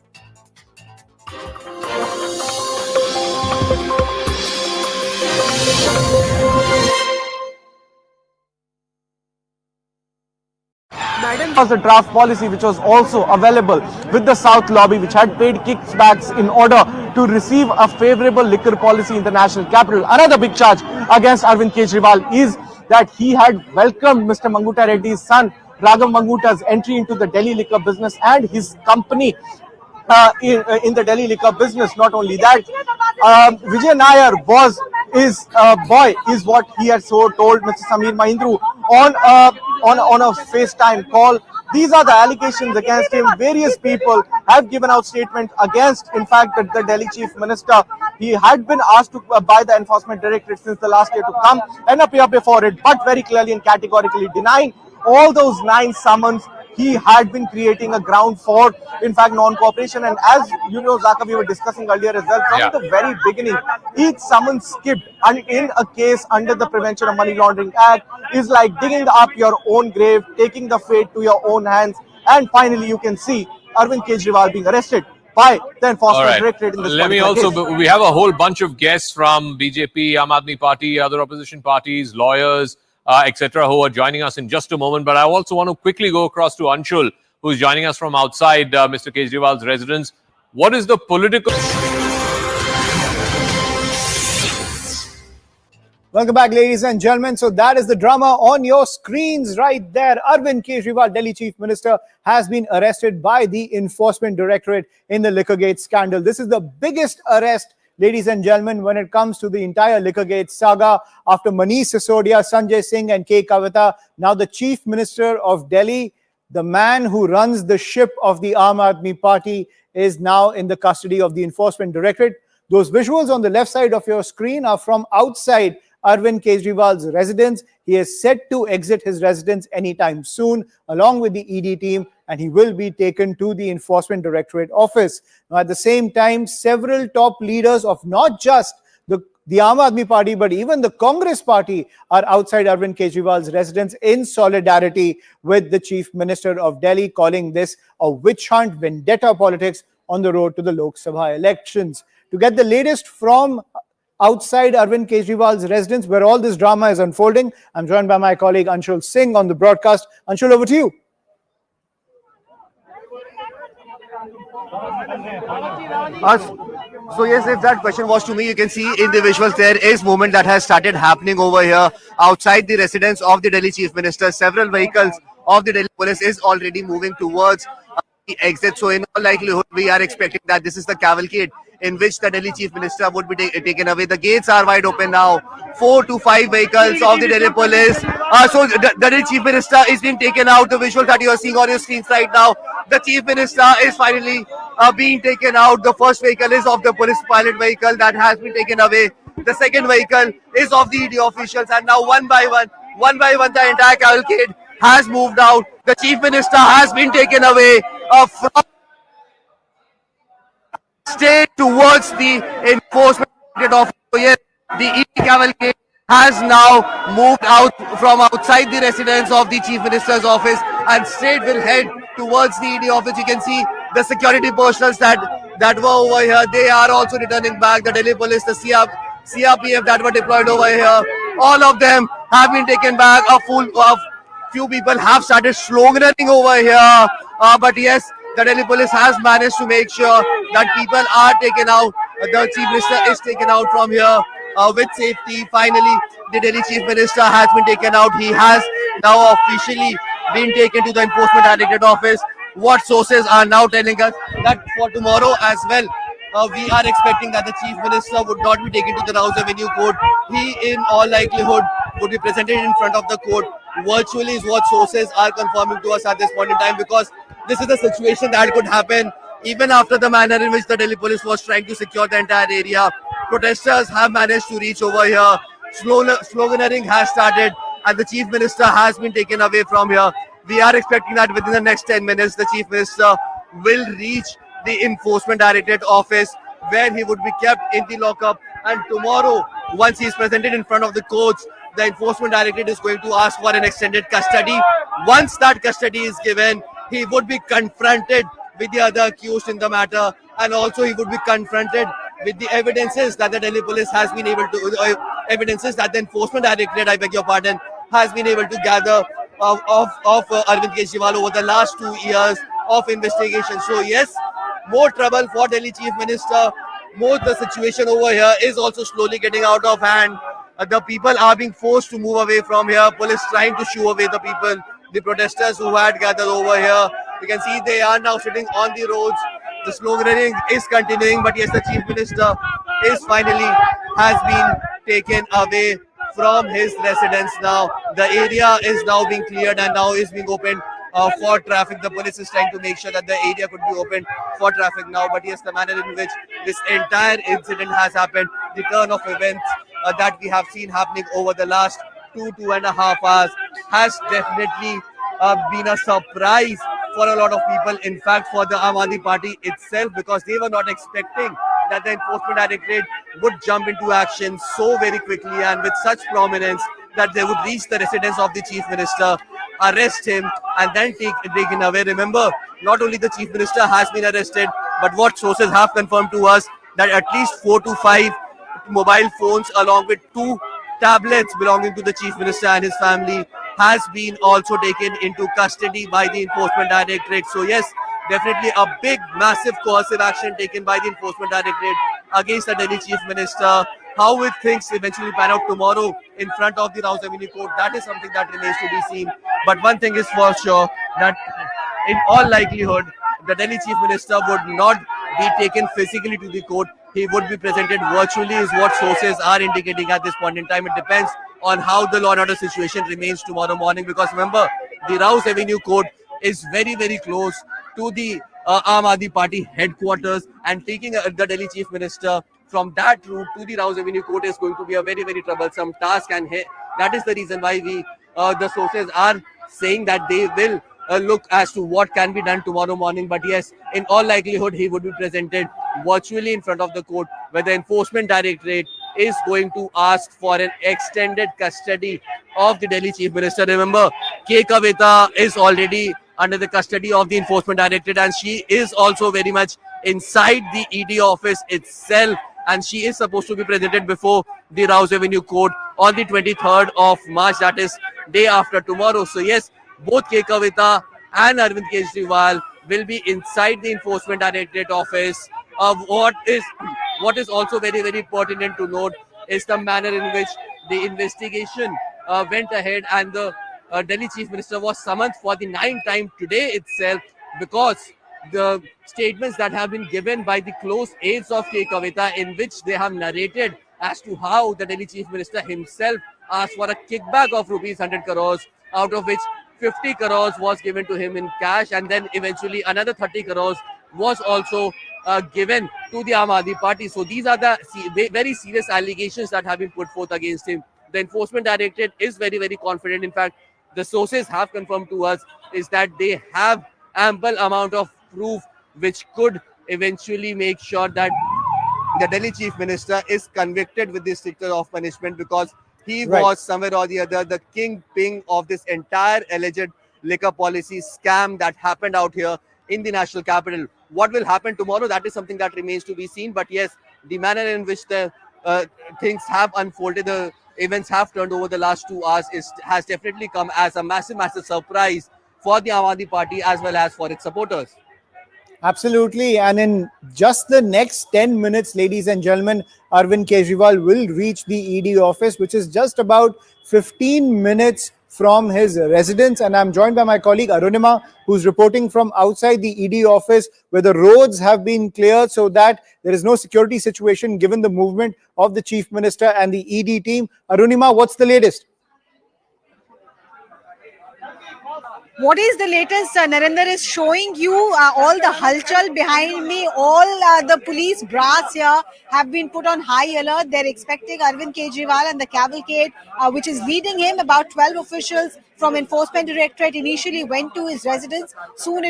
Was the draft policy which was also available with the South lobby, which had paid kickbacks in order to receive a favorable liquor policy in the national capital. Another big charge against Arvind Kejriwal is that he had welcomed Mr. Manguta Reddy's son, Raghav Manguta's entry into the Delhi liquor business and his company in the Delhi liquor business. Not only that, Vijay Nair is what he had so told Mr. Samir Mahindru on a FaceTime call. These are the allegations against him. Various people have given out statements against, in fact, the Delhi Chief Minister. He had been asked by the Enforcement Directorate since the last year to come and appear before it, but very clearly and categorically denying all those 9 summons. He had been creating a ground for, in fact, non-cooperation. And as you know, Zaka, we were discussing earlier as well, from the very beginning, each summons skipped and in a case under the Prevention of Money Laundering Act is like digging up your own grave, taking the fate to your own hands. And finally, you can see Arvind Kejriwal being arrested by the All Enforcement right. Directorate in this Let me particular also, case. we have a whole bunch of guests from BJP, Aam Aadmi Party, other opposition parties, lawyers, etc., who are joining us in just a moment. But I also want to quickly go across to Anshul, who's joining us from outside Mr. Kejriwal's residence. What is the political... Welcome back, ladies and gentlemen. So that is the drama on your screens right there. Arvind Kejriwal, Delhi Chief Minister, has been arrested by the Enforcement Directorate in the Liquorgate scandal. This is the biggest arrest, ladies and gentlemen, when it comes to the entire Liquorgate saga. After Manish Sisodia, Sanjay Singh and K. Kavita, now the Chief Minister of Delhi, the man who runs the ship of the Aam Aadmi Party, is now in the custody of the Enforcement Directorate. Those visuals on the left side of your screen are from outside Arvind Kejriwal's residence. He is set to exit his residence anytime soon, along with the ED team, and he will be taken to the Enforcement Directorate office. Now, at the same time, several top leaders of not just the Aam Aadmi Party, but even the Congress Party are outside Arvind Kejriwal's residence in solidarity with the Chief Minister of Delhi, calling this a witch hunt, vendetta politics on the road to the Lok Sabha elections. To get the latest from outside Arvind Kejriwal's residence, where all this drama is unfolding, I'm joined by my colleague Anshul Singh on the broadcast. Anshul, over to you. So yes, if that question was to me, you can see in the visuals there is movement that has started happening over here outside the residence of the Delhi Chief Minister. Several vehicles of the Delhi police is already moving towards the exit. So in all likelihood, we are expecting that this is the cavalcade in which the Delhi Chief Minister would be taken away. The gates are wide open now. 4 to 5 vehicles of the Delhi police. So the Delhi Chief Minister is being taken out. The visuals that you are seeing on your screens right now, the Chief Minister is finally being taken out. The first vehicle is of the police pilot vehicle that has been taken away. The second vehicle is of the ED officials, and now one by one, the entire cavalcade has moved out. The Chief Minister has been taken away from state towards the Enforcement Office. So yes, the ED cavalcade has now moved out from outside the residence of the Chief Minister's office and straight will head towards the ED office. You can see the security personnel that were over here. They are also returning back. The Delhi police, the CRPF that were deployed over here, all of them have been taken back. Few people have started sloganing over here, but yes, the Delhi police has managed to make sure that people are taken out. The Chief Minister is taken out from here with safety. Finally, the Delhi Chief Minister has been taken out. He has now officially been taken to the Enforcement Directorate office. What sources are now telling us that for tomorrow as well, we are expecting that the Chief Minister would not be taken to the Rouse Avenue court. He, in all likelihood, would be presented in front of the court virtually, is what sources are confirming to us at this point in time, because this is a situation that could happen even after the manner in which the Delhi police was trying to secure the entire area. Protesters have managed to reach over here. Sloganeering has started and the Chief Minister has been taken away from here. We are expecting that within the next 10 minutes, the Chief Minister will reach the Enforcement Directorate office, where he would be kept in the lockup. And tomorrow, once he is presented in front of the courts, the Enforcement Directorate is going to ask for an extended custody. Once that custody is given, he would be confronted with the other accused in the matter, and also he would be confronted with the evidences that the Delhi police has been able to, evidences that the Enforcement Directorate, I beg your pardon, has been able to gather of Arvind Kejriwal over the last 2 years of investigation. So yes, more trouble for Delhi Chief Minister. More the situation over here is also slowly getting out of hand. The people are being forced to move away from here. Police trying to shoo away the people, the protesters who had gathered over here. You can see they are now sitting on the roads. The sloganeering is continuing, but yes, the Chief Minister is finally has been taken away from his residence now. The area is now being cleared and now is being opened for traffic. The police is trying to make sure that the area could be opened for traffic now. But yes, the manner in which this entire incident has happened, the turn of events that we have seen happening over the last 2.5 hours has definitely been a surprise for a lot of people. In fact, for the Aam Aadmi Party itself, because they were not expecting that the Enforcement Directorate would jump into action so very quickly and with such prominence that they would reach the residence of the Chief Minister, arrest him and then take him away. Remember, not only the Chief Minister has been arrested, but what sources have confirmed to us that at least 4 to 5 mobile phones along with 2 tablets belonging to the Chief Minister and his family has been also taken into custody by the Enforcement Directorate. So yes, definitely a big, massive coercive action taken by the Enforcement Directorate against the Delhi Chief Minister. How will things eventually pan out tomorrow in front of the Rouse Avenue Court? That is something that remains to be seen. But one thing is for sure, that in all likelihood, the Delhi Chief Minister would not be taken physically to the court. He would be presented virtually, is what sources are indicating at this point in time. It depends on how the law and order situation remains tomorrow morning, because remember, the Rouse Avenue Court is very, very close to the Aam Aadmi Party headquarters, and taking the Delhi Chief Minister from that route to the Rouse Avenue Court is going to be a very, very troublesome task, and that is the reason why the sources are saying that they will look as to what can be done tomorrow morning. But yes, in all likelihood, he would be presented virtually in front of the court, where the Enforcement Directorate is going to ask for an extended custody of the Delhi Chief Minister. Remember, K. Kavita is already under the custody of the Enforcement Directorate, and she is also very much inside the ED office itself, and she is supposed to be presented before the Rouse Avenue Court on the 23rd of March, that is day after tomorrow. So yes, both K. Kavita and Arvind Kejriwal will be inside the Enforcement Directorate office. What is also very, very pertinent to note is the manner in which the investigation went ahead, and the Delhi Chief Minister was summoned for the 9th time today itself, because the statements that have been given by the close aides of K. Kavita, in which they have narrated as to how the Delhi Chief Minister himself asked for a kickback of rupees 100 crores, out of which 50 crores was given to him in cash, and then eventually another 30 crores was also given to the Aam Aadmi Party. So these are the very serious allegations that have been put forth against him. The Enforcement Directorate is very, very confident. In fact, the sources have confirmed to us is that they have ample amount of proof which could eventually make sure that the Delhi Chief Minister is convicted with this stricter of punishment, because he was somewhere or the other the kingpin of this entire alleged liquor policy scam that happened out here in the national capital. What will happen tomorrow? That is something that remains to be seen. But yes, the manner in which the things have unfolded, the events have turned over the last 2 hours, has definitely come as a massive, massive surprise for the Aam Aadmi Party as well as for its supporters. Absolutely. And in just the next 10 minutes, ladies and gentlemen, Arvind Kejriwal will reach the ED office, which is just about 15 minutes from his residence. And I'm joined by my colleague Arunima, who's reporting from outside the ED office, where the roads have been cleared so that there is no security situation given the movement of the Chief Minister and the ED team. Arunima, what's the latest? What is the latest? Narendra is showing you all the halchal behind me. All the police brass here have been put on high alert. They're expecting Arvind Kejriwal and the cavalcade, which is leading him. About 12 officials from Enforcement Directorate initially went to his residence. Soon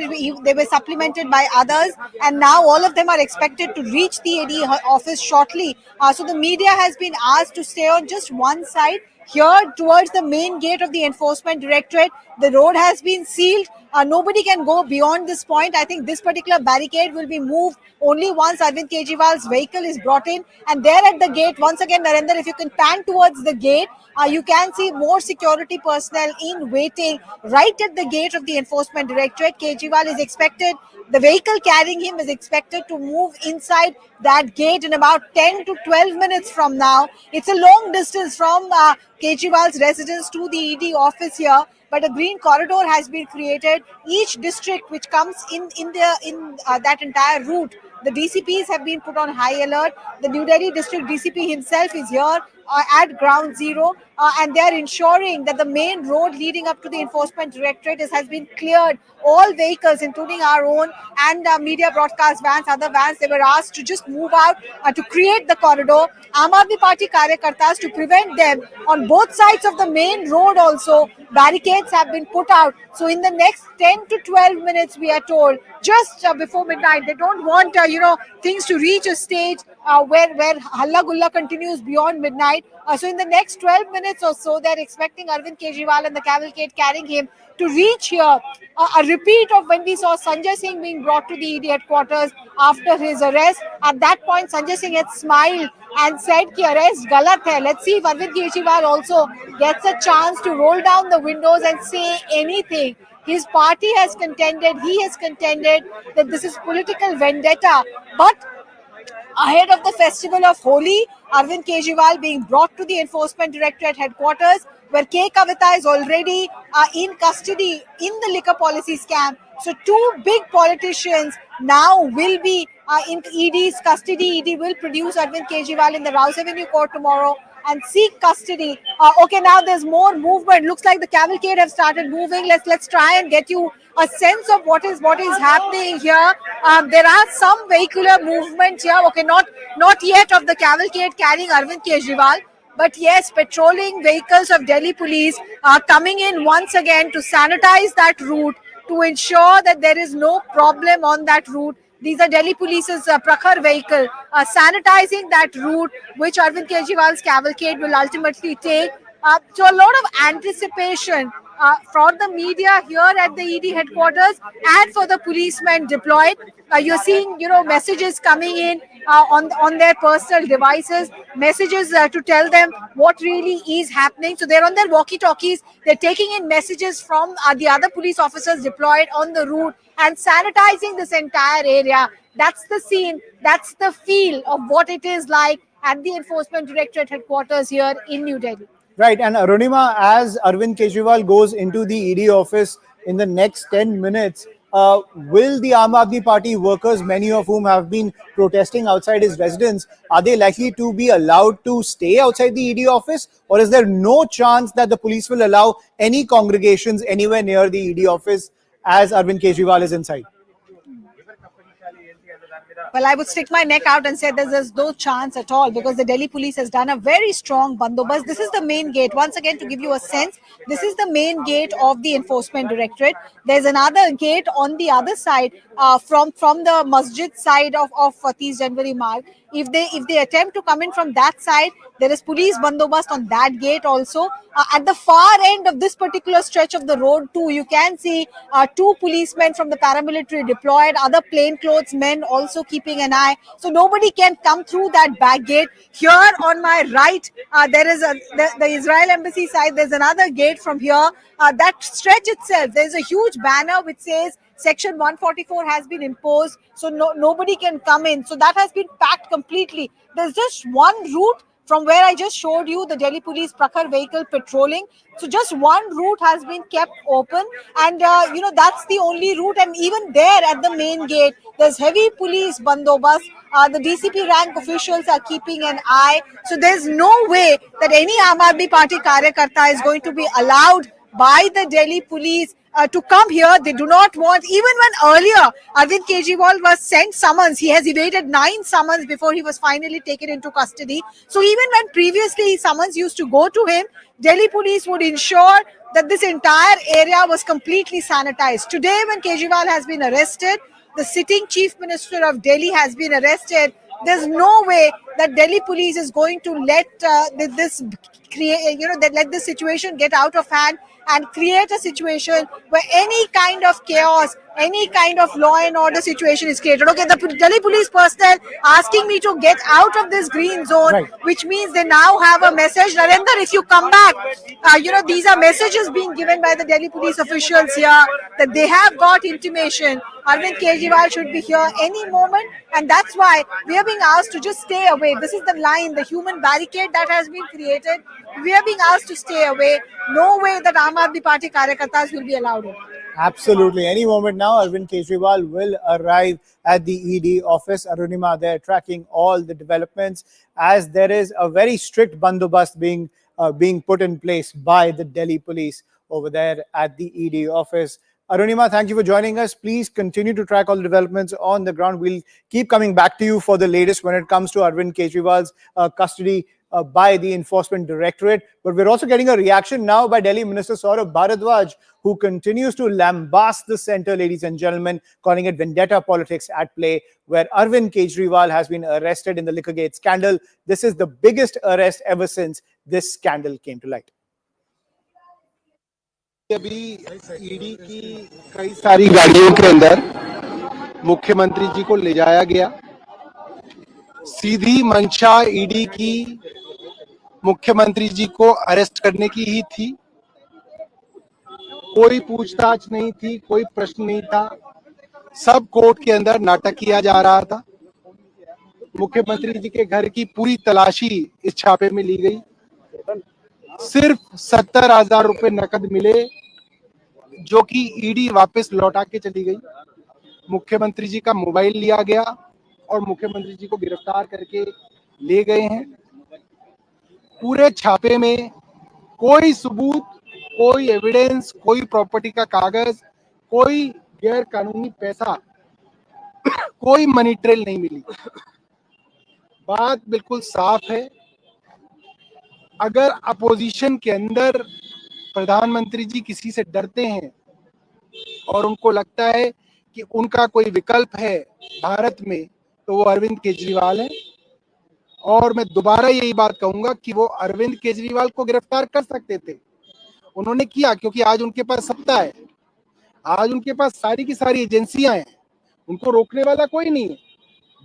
they were supplemented by others, and now all of them are expected to reach the AD office shortly. So the media has been asked to stay on just one side. Here towards the main gate of the Enforcement Directorate, the road has been sealed. Nobody can go beyond this point. I think this particular barricade will be moved only once Arvind Kejriwal's vehicle is brought in. And there at the gate, once again, Narendra, if you can pan towards the gate, you can see more security personnel in waiting right at the gate of the Enforcement Directorate. Kejriwal is expected, the vehicle carrying him is expected to move inside that gate in about 10 to 12 minutes from now. It's a long distance from Kejriwal's residence to the ED office here, but a green corridor has been created. Each district which comes in that entire route, the DCPs have been put on high alert. The New Delhi district DCP himself is here at ground zero, and they are ensuring that the main road leading up to the Enforcement Directorate has been cleared. All vehicles, including our own and media broadcast vans, other vans, they were asked to just move out to create the corridor. Aam Aadmi Party Karyakartas, to prevent them on both sides of the main road also, barricades have been put out. So in the next 10 to 12 minutes, we are told, just before midnight, they don't want things to reach a stage where Halla Gulla continues beyond midnight. So in the next 12 minutes or so, they're expecting Arvind Kejriwal and the cavalcade carrying him to reach here. A repeat of when we saw Sanjay Singh being brought to the ED headquarters after his arrest. At that point, Sanjay Singh had smiled and said ki arrest galat hai. Let's see if Arvind Kejriwal also gets a chance to roll down the windows and say anything. His party has contended, he has contended that this is political vendetta. But ahead of the festival of Holi, Arvind Kejriwal being brought to the Enforcement Directorate headquarters, where K. Kavita is already in custody in the liquor policy scam. So two big politicians now will be in ED's custody. ED will produce Arvind Kejriwal in the Rouse Avenue court tomorrow and seek custody. Okay, now there's more movement. Looks like the cavalcade have started moving. Let's try and get you a sense of what is happening here. There are some vehicular movement here. Okay, not yet of the cavalcade carrying Arvind Kejriwal, but yes, patrolling vehicles of Delhi police are coming in once again to sanitize that route, to ensure that there is no problem on that route. These are Delhi Police's Prakhar vehicle sanitizing that route, which Arvind Kejriwal's cavalcade will ultimately take. So a lot of anticipation for the media here at the ED headquarters and for the policemen deployed. You're seeing, messages coming in on their personal devices, messages to tell them what really is happening. So they're on their walkie-talkies. They're taking in messages from the other police officers deployed on the route and sanitizing this entire area. That's the scene. That's the feel of what it is like at the Enforcement Directorate headquarters here in New Delhi. Right, and Arunima, as Arvind Kejriwal goes into the ED office in the next 10 minutes, will the Aam Aadmi Party workers, many of whom have been protesting outside his residence, are they likely to be allowed to stay outside the ED office, or is there no chance that the police will allow any congregations anywhere near the ED office as Arvind Kejriwal is inside? Well, I would stick my neck out and say there's no chance at all, because the Delhi police has done a very strong bandobast. This is the main gate. Once again, to give you a sense, this is the main gate of the Enforcement Directorate. There's another gate on the other side from the masjid side of 30 January Marg. If they attempt to come in from that side, there is police bandobast on that gate also. At the far end of this particular stretch of the road too, you can see two policemen from the paramilitary deployed, other plainclothes men also keeping an eye. So nobody can come through that back gate. Here on my right, there is the Israel embassy side. There's another gate from here. That stretch itself, there's a huge banner which says Section 144 has been imposed, so nobody can come in. So that has been packed completely. There's just one route from where I just showed you the Delhi Police Prakhar vehicle patrolling. So just one route has been kept open, and that's the only route. And even there at the main gate, there's heavy police bandobast. The DCP rank officials are keeping an eye. So there's no way that any Aam Aadmi Party karyakarta is going to be allowed by the Delhi police to come here. They do not want, even when earlier Arvind Kejriwal was sent summons, he has evaded 9 summons before he was finally taken into custody. So even when previously summons used to go to him, Delhi police would ensure that this entire area was completely sanitized. Today, when Kejriwal has been arrested, the sitting Chief Minister of Delhi has been arrested. There's no way that Delhi police is going to let this situation get out of hand and create a situation where any kind of chaos, any kind of law and order situation is created. Okay, the Delhi police personnel asking me to get out of this green zone, right, which means they now have a message. Narendra, if you come back, these are messages being given by the Delhi police officials here that they have got intimation Arvind Kejriwal should be here any moment, and that's why we are being asked to just stay away. This is the line, the human barricade that has been created. We are being asked to stay away. No way that Aam Aadmi Party karyakartas will be allowed in. Absolutely. Any moment now, Arvind Kejriwal will arrive at the ED office. Arunima, they're tracking all the developments as there is a very strict bandobast being put in place by the Delhi police over there at the ED office. Arunima, thank you for joining us. Please continue to track all the developments on the ground. We'll keep coming back to you for the latest when it comes to Arvind Kejriwal's custody by the Enforcement Directorate. But we're also getting a reaction now by Delhi Minister Saurabh Bharadwaj, who continues to lambast the centre, ladies and gentlemen, calling it vendetta politics at play, where Arvind Kejriwal has been arrested in the Liquorgate scandal. This is the biggest arrest ever since this scandal came to light. अभी ED की कई सारी गाड़ियों के अंदर मुख्यमंत्री जी को ले जाया गया। सीधी मंशा ईडी की मुख्यमंत्री जी को अरेस्ट करने की ही थी। कोई पूछताछ नहीं थी, कोई प्रश्न नहीं था, सब कोर्ट के अंदर नाटक किया जा रहा था। मुख्यमंत्री जी के घर की पूरी तलाशी इस छापे में ली गई। सिर्फ 70,000 रुपए नकद मिले, जो कि ईडी वापस लौटा के चली गई। मुख्यमंत्री जी का मोबाइल लिया गया और मुख्यमंत्री जी को गिरफ्तार करके ले गए हैं। पूरे छापे में कोई सबूत, कोई एविडेंस, कोई प्रॉपर्टी का कागज, कोई गैर कानूनी पैसा, कोई मनी ट्रेल नहीं मिली। बात बिल्कुल साफ है। अगर अपोजिशन के अंदर प्रधानमंत्री जी किसी से डरते हैं और उनको लगता है कि उनका कोई विकल्प है भारत में, तो वो अरविंद केजरीवाल है। और मैं दोबारा यही बात कहूंगा कि वो अरविंद केजरीवाल को गिरफ्तार कर सकते थे, उन्होंने किया, क्योंकि आज उनके पास सत्ता है, आज उनके पास सारी की सारी एजेंसियां हैं, उनको रोकने वाला कोई नहीं है।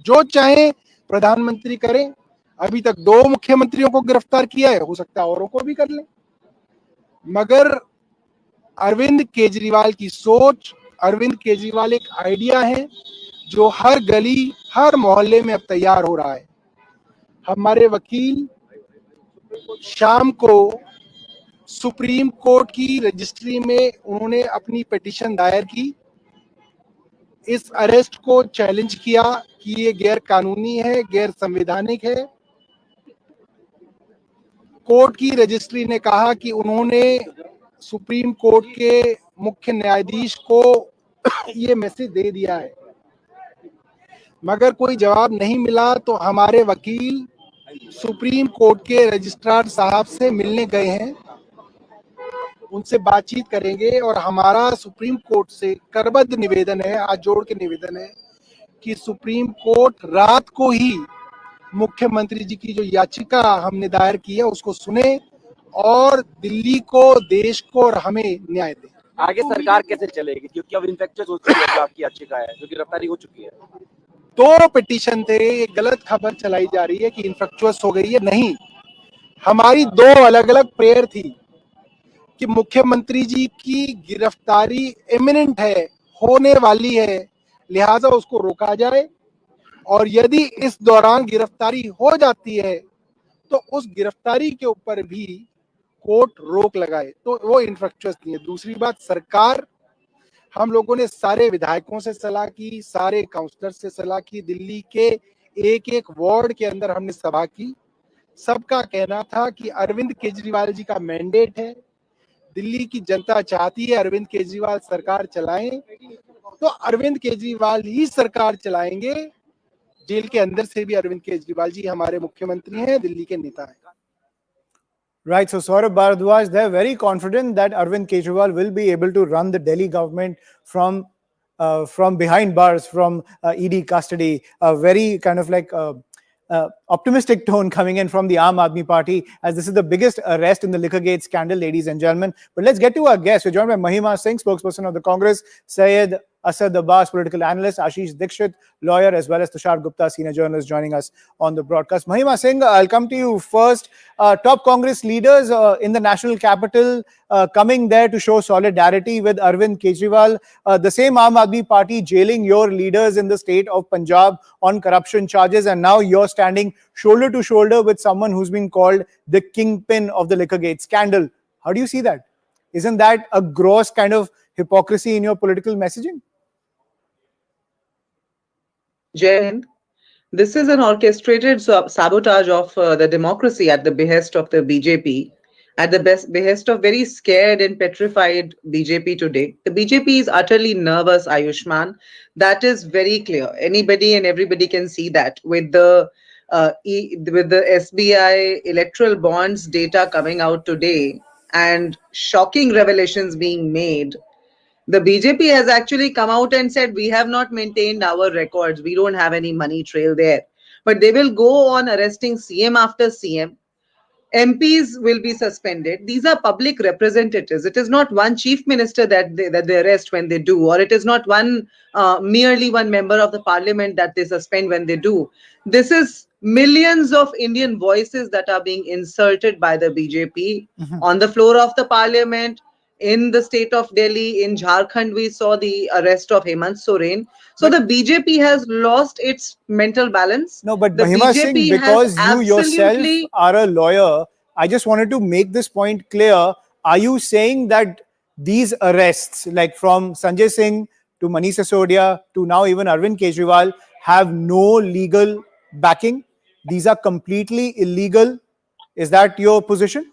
जो चाहे प्रधानमंत्री करें। अभी तक 2 मुख्यमंत्रियों को गिरफ्तार किया है, हो सकता है औरों को भी कर लें। मगर अरविंद केजरीवाल की सोच, अरविंद केजरीवाल एक आइडिया है जो हर गली, हर मोहल्ले में अब तैयार हो रहा है। हमारे वकील शाम को सुप्रीम कोर्ट की रजिस्ट्री में उन्होंने अपनी पिटीशन दायर की, इस अरेस्ट को चैलेंज किया कि ये गैर कानूनी है, गैर संवैधानिक है। कोर्ट की रजिस्ट्री ने कहा कि उन्होंने सुप्रीम कोर्ट के मुख्य न्यायाधीश को ये मैसेज दे दिया है, मगर कोई जवाब नहीं मिला। तो हमारे वकील सुप्रीम कोर्ट के रजिस्ट्रार साहब से मिलने गए हैं, उनसे बातचीत करेंगे। और हमारा सुप्रीम कोर्ट से करबद्ध निवेदन है, हाथ जोड़ के निवेदन है कि सुप्रीम कोर्ट रात को ही मुख्यमंत्री जी की जो याचिका हमने दायर की है उसको सुने और दिल्ली को, देश को और हमें न्याय दे। आगे सरकार कैसे चलेगी, क्योंकि अब इन्फेक्शस हो चुकी है, आपकी याचिका है जो गिरफ्तारी हो चुकी है। 2 पिटीशन थे, एक गलत खबर चलाई जा रही है कि इन्फेक्चुअस हो गई है। नहीं, हमारी 2 अलग अलग प्रेयर थी कि मुख्यमंत्री जी की गिरफ्तारी इमिनेंट है, होने वाली है, लिहाजा उसको रोका जाए। और यदि इस दौरान गिरफ्तारी हो जाती है तो उस गिरफ्तारी के ऊपर भी कोर्ट रोक लगाए, तो वो इन्फेक्चुअस नहीं है। दूसरी बात, सरकार, हम लोगों ने सारे विधायकों से सलाह की, सारे काउंसलर से सलाह की, दिल्ली के एक एक वार्ड के अंदर हमने सभा की। सबका कहना था कि अरविंद केजरीवाल जी का मैंडेट है, दिल्ली की जनता चाहती है अरविंद केजरीवाल सरकार चलाएं, तो अरविंद केजरीवाल ही सरकार चलाएंगे। जेल के अंदर से भी अरविंद केजरीवाल जी हमारे मुख्यमंत्री हैं, दिल्ली के नेता हैं। Right, so Saurabh Bharadwaj, they're very confident that Arvind Kejriwal will be able to run the Delhi government from behind bars, from ED custody. A very kind of like optimistic tone coming in from the Aam Aadmi Party, as this is the biggest arrest in the Liquorgate scandal, ladies and gentlemen. But let's get to our guests. We're joined by Mahima Singh, spokesperson of the Congress, Syed Asad Abbas, political analyst, Ashish Dikshit, lawyer, as well as Tushar Gupta, senior journalist, joining us on the broadcast. Mahima Singh, I'll come to you first. Top Congress leaders in the national capital coming there to show solidarity with Arvind Kejriwal. The same Aam Aadmi Party jailing your leaders in the state of Punjab on corruption charges, and now you're standing shoulder to shoulder with someone who's been called the kingpin of the Liquorgate scandal. How do you see that? Isn't that a gross kind of hypocrisy in your political messaging? Jay, this is an orchestrated sabotage of the democracy at the behest of the BJP, at the behest of very scared and petrified BJP today. The BJP is utterly nervous, Ayushman. That is very clear. Anybody and everybody can see that with the with the SBI electoral bonds data coming out today and shocking revelations being made, the BJP has actually come out and said, we have not maintained our records. We don't have any money trail there. But they will go on arresting CM after CM. MPs will be suspended. These are public representatives. It is not one chief minister that they arrest when they do, or it is not merely one member of the parliament that they suspend when they do. This is millions of Indian voices that are being insulted by the BJP on the floor of the parliament. In the state of Delhi, in Jharkhand, we saw the arrest of Hemant Soren. So the BJP has lost its mental balance. No, but the Mahima Singh, BJP because has you yourself absolutely are a lawyer, I just wanted to make this point clear. Are you saying that these arrests, like from Sanjay Singh to Manish Sisodia to now even Arvind Kejriwal, have no legal backing? These are completely illegal. Is that your position?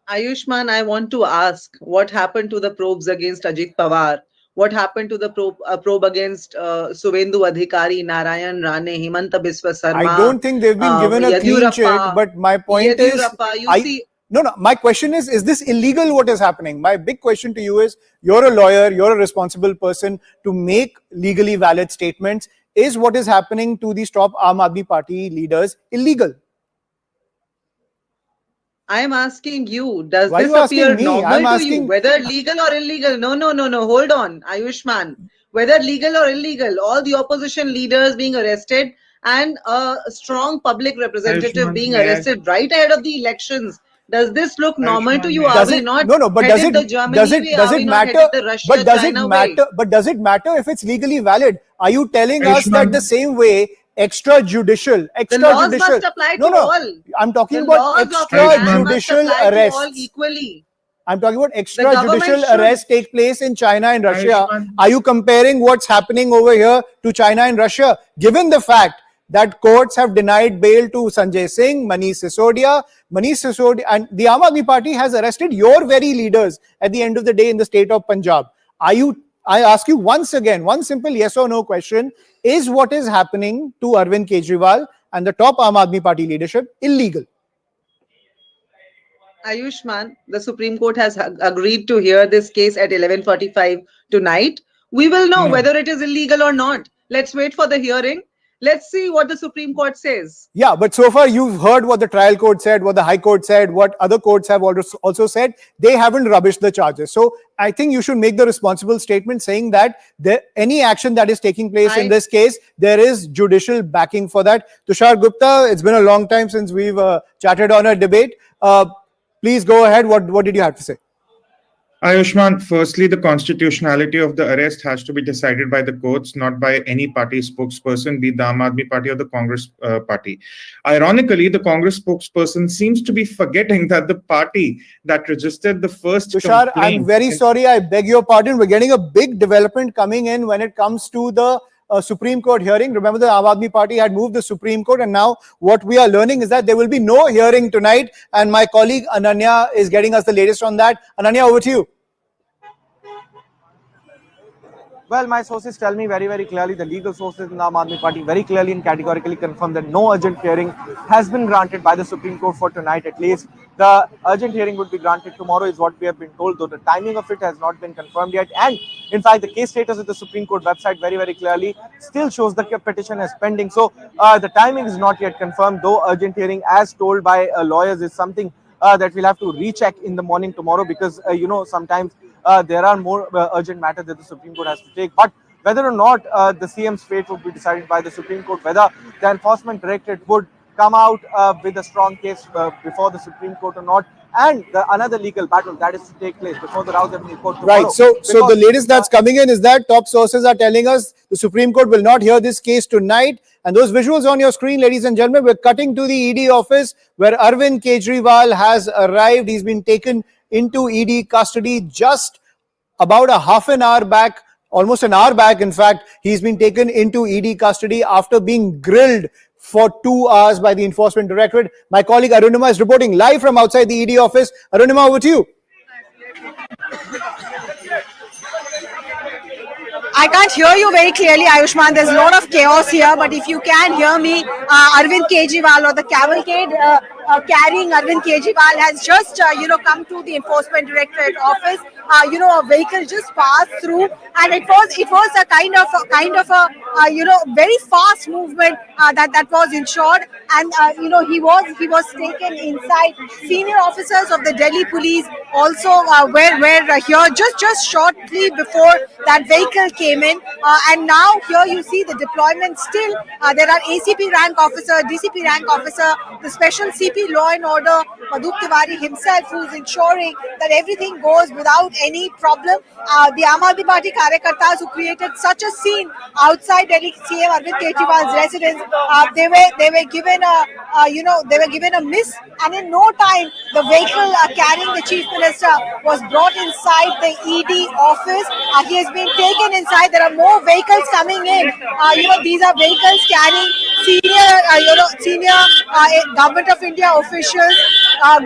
Ayushman, I want to ask what happened to the probes against Ajit Pawar? What happened to the probe against Suvendu Adhikari, Narayan Rane, Himanta Biswa Sarma? I don't think they've been given a clean chit, but my point is, my question is this illegal what is happening? My big question to you is, you're a lawyer, you're a responsible person to make legally valid statements. Is what is happening to these top Aam Aadmi Party leaders illegal? I am asking you, does Why this are you asking appear me? normal I'm to asking- you? Whether legal or illegal? No. Hold on, Ayushman. Whether legal or illegal, all the opposition leaders being arrested and a strong public representative Ayushman, being may I- arrested right ahead of the elections. Does this look normal to you? may I- Are Does we it not but headed the Germany way? does Are it we not matter? headed the Russia, But does it China matter? way? But does it matter if it's legally valid? Are you telling us that Ayushman- the same way extrajudicial The laws must apply to all. I'm talking The about laws of the land must extrajudicial apply to all arrests. equally. I'm talking about government extrajudicial should- arrests take place in China and Russia. Ayushman. Are you comparing what's happening over here to China and Russia? Given the fact that courts have denied bail to Sanjay Singh, Manish Sisodia, and the Aam Aadmi Party has arrested your very leaders at the end of the day in the state of Punjab. I ask you once again, one simple yes or no question. Is what is happening to Arvind Kejriwal and the top Aam Aadmi Party leadership illegal? Ayushman, the Supreme Court has agreed to hear this case at 11:45 tonight. We will know No. whether it is illegal or not. Let's wait for the hearing. Let's see what the Supreme Court says. Yeah, but so far you've heard what the trial court said, what the High Court said, what other courts have also said. They haven't rubbished the charges. So I think you should make the responsible statement saying that any action that is taking place in this case, there is judicial backing for that. Tushar Gupta, it's been a long time since we've chatted on a debate. Please go ahead. What did you have to say? Ayushman, firstly, the constitutionality of the arrest has to be decided by the courts, not by any party spokesperson, be it the Aam Aadmi Party or the Congress Party. Ironically, the Congress spokesperson seems to be forgetting that the party that registered the first Tushar, complaint- I'm very sorry. I beg your pardon. We're getting a big development coming in when it comes to the Supreme Court hearing. Remember, the Aam Aadmi Party had moved the Supreme Court, and now what we are learning is that there will be no hearing tonight. And my colleague Ananya is getting us the latest on that. Ananya, over to you. Well, my sources tell me very, very clearly, the legal sources in the Aam Aadmi Party very clearly and categorically confirm that no urgent hearing has been granted by the Supreme Court for tonight at least. The urgent hearing would be granted tomorrow is what we have been told, though the timing of it has not been confirmed yet. And in fact, the case status of the Supreme Court website very, very clearly still shows the petition as pending. So the timing is not yet confirmed, though urgent hearing as told by lawyers is something that we'll have to recheck in the morning tomorrow because, sometimes there are more urgent matters that the Supreme Court has to take. But whether or not the CM's fate would be decided by the Supreme Court, whether the Enforcement Directorate would come out with a strong case before the Supreme Court or not, and another legal battle that is to take place before the Rouse Avenue Court tomorrow. Right. So the latest that's coming in is that top sources are telling us the Supreme Court will not hear this case tonight. And those visuals on your screen, ladies and gentlemen, we're cutting to the ED office where Arvind Kejriwal has arrived. He's been taken into ED custody just about a half an hour back, almost an hour back. In fact, he's been taken into ED custody after being grilled for 2 hours by the Enforcement Directorate. My colleague Arunima is reporting live from outside the ED office. Arunima, over to you. I can't hear you very clearly, Ayushman. There's a lot of chaos here, but if you can hear me, Arvind Kejriwal or the cavalcade carrying Arvind Kejriwal has just, come to the Enforcement Directorate office. A vehicle just passed through, and it was a kind of a very fast movement that was ensured, and he was taken inside. Senior officers of the Delhi police also were here just shortly before that vehicle came in, and now here you see the deployment still. There are ACP rank officer, DCP rank officer, the special CP law and order, Madhu Tiwari himself, who is ensuring that everything goes without any problem. The Aam Aadmi Party Karyakartas who created such a scene outside Delhi CM Arvind Kejriwal's residence, they were given a miss, and in no time the vehicle carrying the Chief Minister was brought inside the ED office. He has been taken inside. There are more vehicles coming in. These are vehicles carrying senior Government of India officials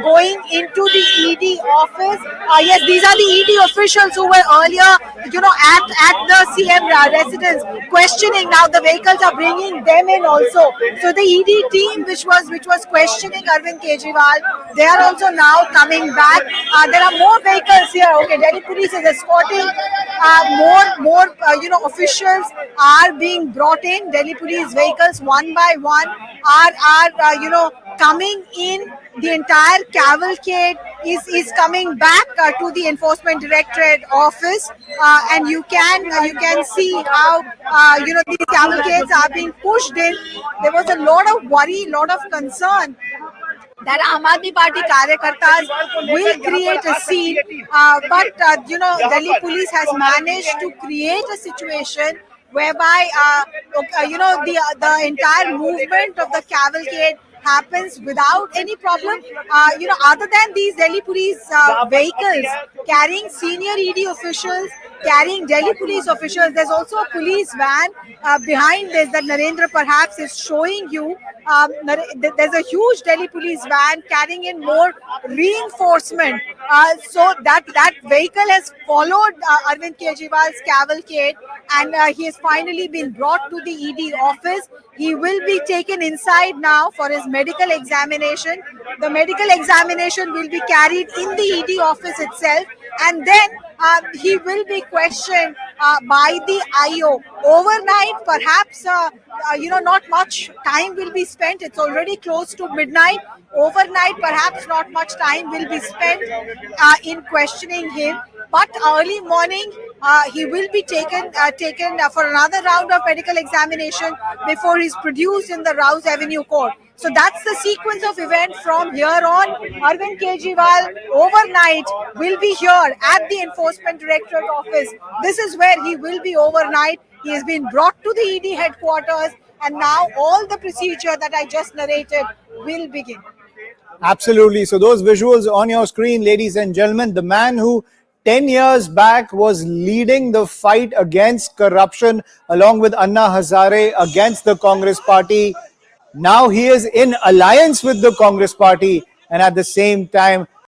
going into the ED office. Yes, these are the ED officials who were earlier, at the CM residence questioning. Now the vehicles are bringing them in also. So the ED team, which was questioning Arvind Kejriwal, they are also now coming back. There are more vehicles here. Okay, Delhi police is escorting. More officials are being brought in. Delhi police vehicles one by one are coming in. The entire cavalcade is coming back to the Enforcement Directorate office, and you can see how these cavalcades are being pushed in. There was a lot of worry, lot of concern that Aam Aadmi Party Karyakartas will create a scene, but Delhi police has managed to create a situation whereby the entire movement of the cavalcade happens without any problem. Other than these Delhi police vehicles carrying senior ED officials, carrying Delhi police officials, there's also a police van behind this that Narendra perhaps is showing you. There's a huge Delhi police van carrying in more reinforcement. So that vehicle has followed Arvind Kejriwal's cavalcade, and he has finally been brought to the ED office. He will be taken inside now for his medical examination. The medical examination will be carried in the ED office itself, and then he will be questioned by the IO. Overnight, perhaps, not much time will be spent. It's already close to midnight. Overnight, perhaps not much time will be spent in questioning him. But early morning, he will be taken for another round of medical examination before he's produced in the Rouse Avenue court. So that's the sequence of events from here on. Arvind Kejriwal overnight will be here at the Enforcement Directorate office. This is where he will be overnight. He has been brought to the ED headquarters, and now all the procedure that I just narrated will begin. Absolutely. So those visuals on your screen, ladies and gentlemen, the man who 10 years back was leading the fight against corruption along with Anna Hazare against the Congress party. Now he is in alliance with the Congress party, and at the same time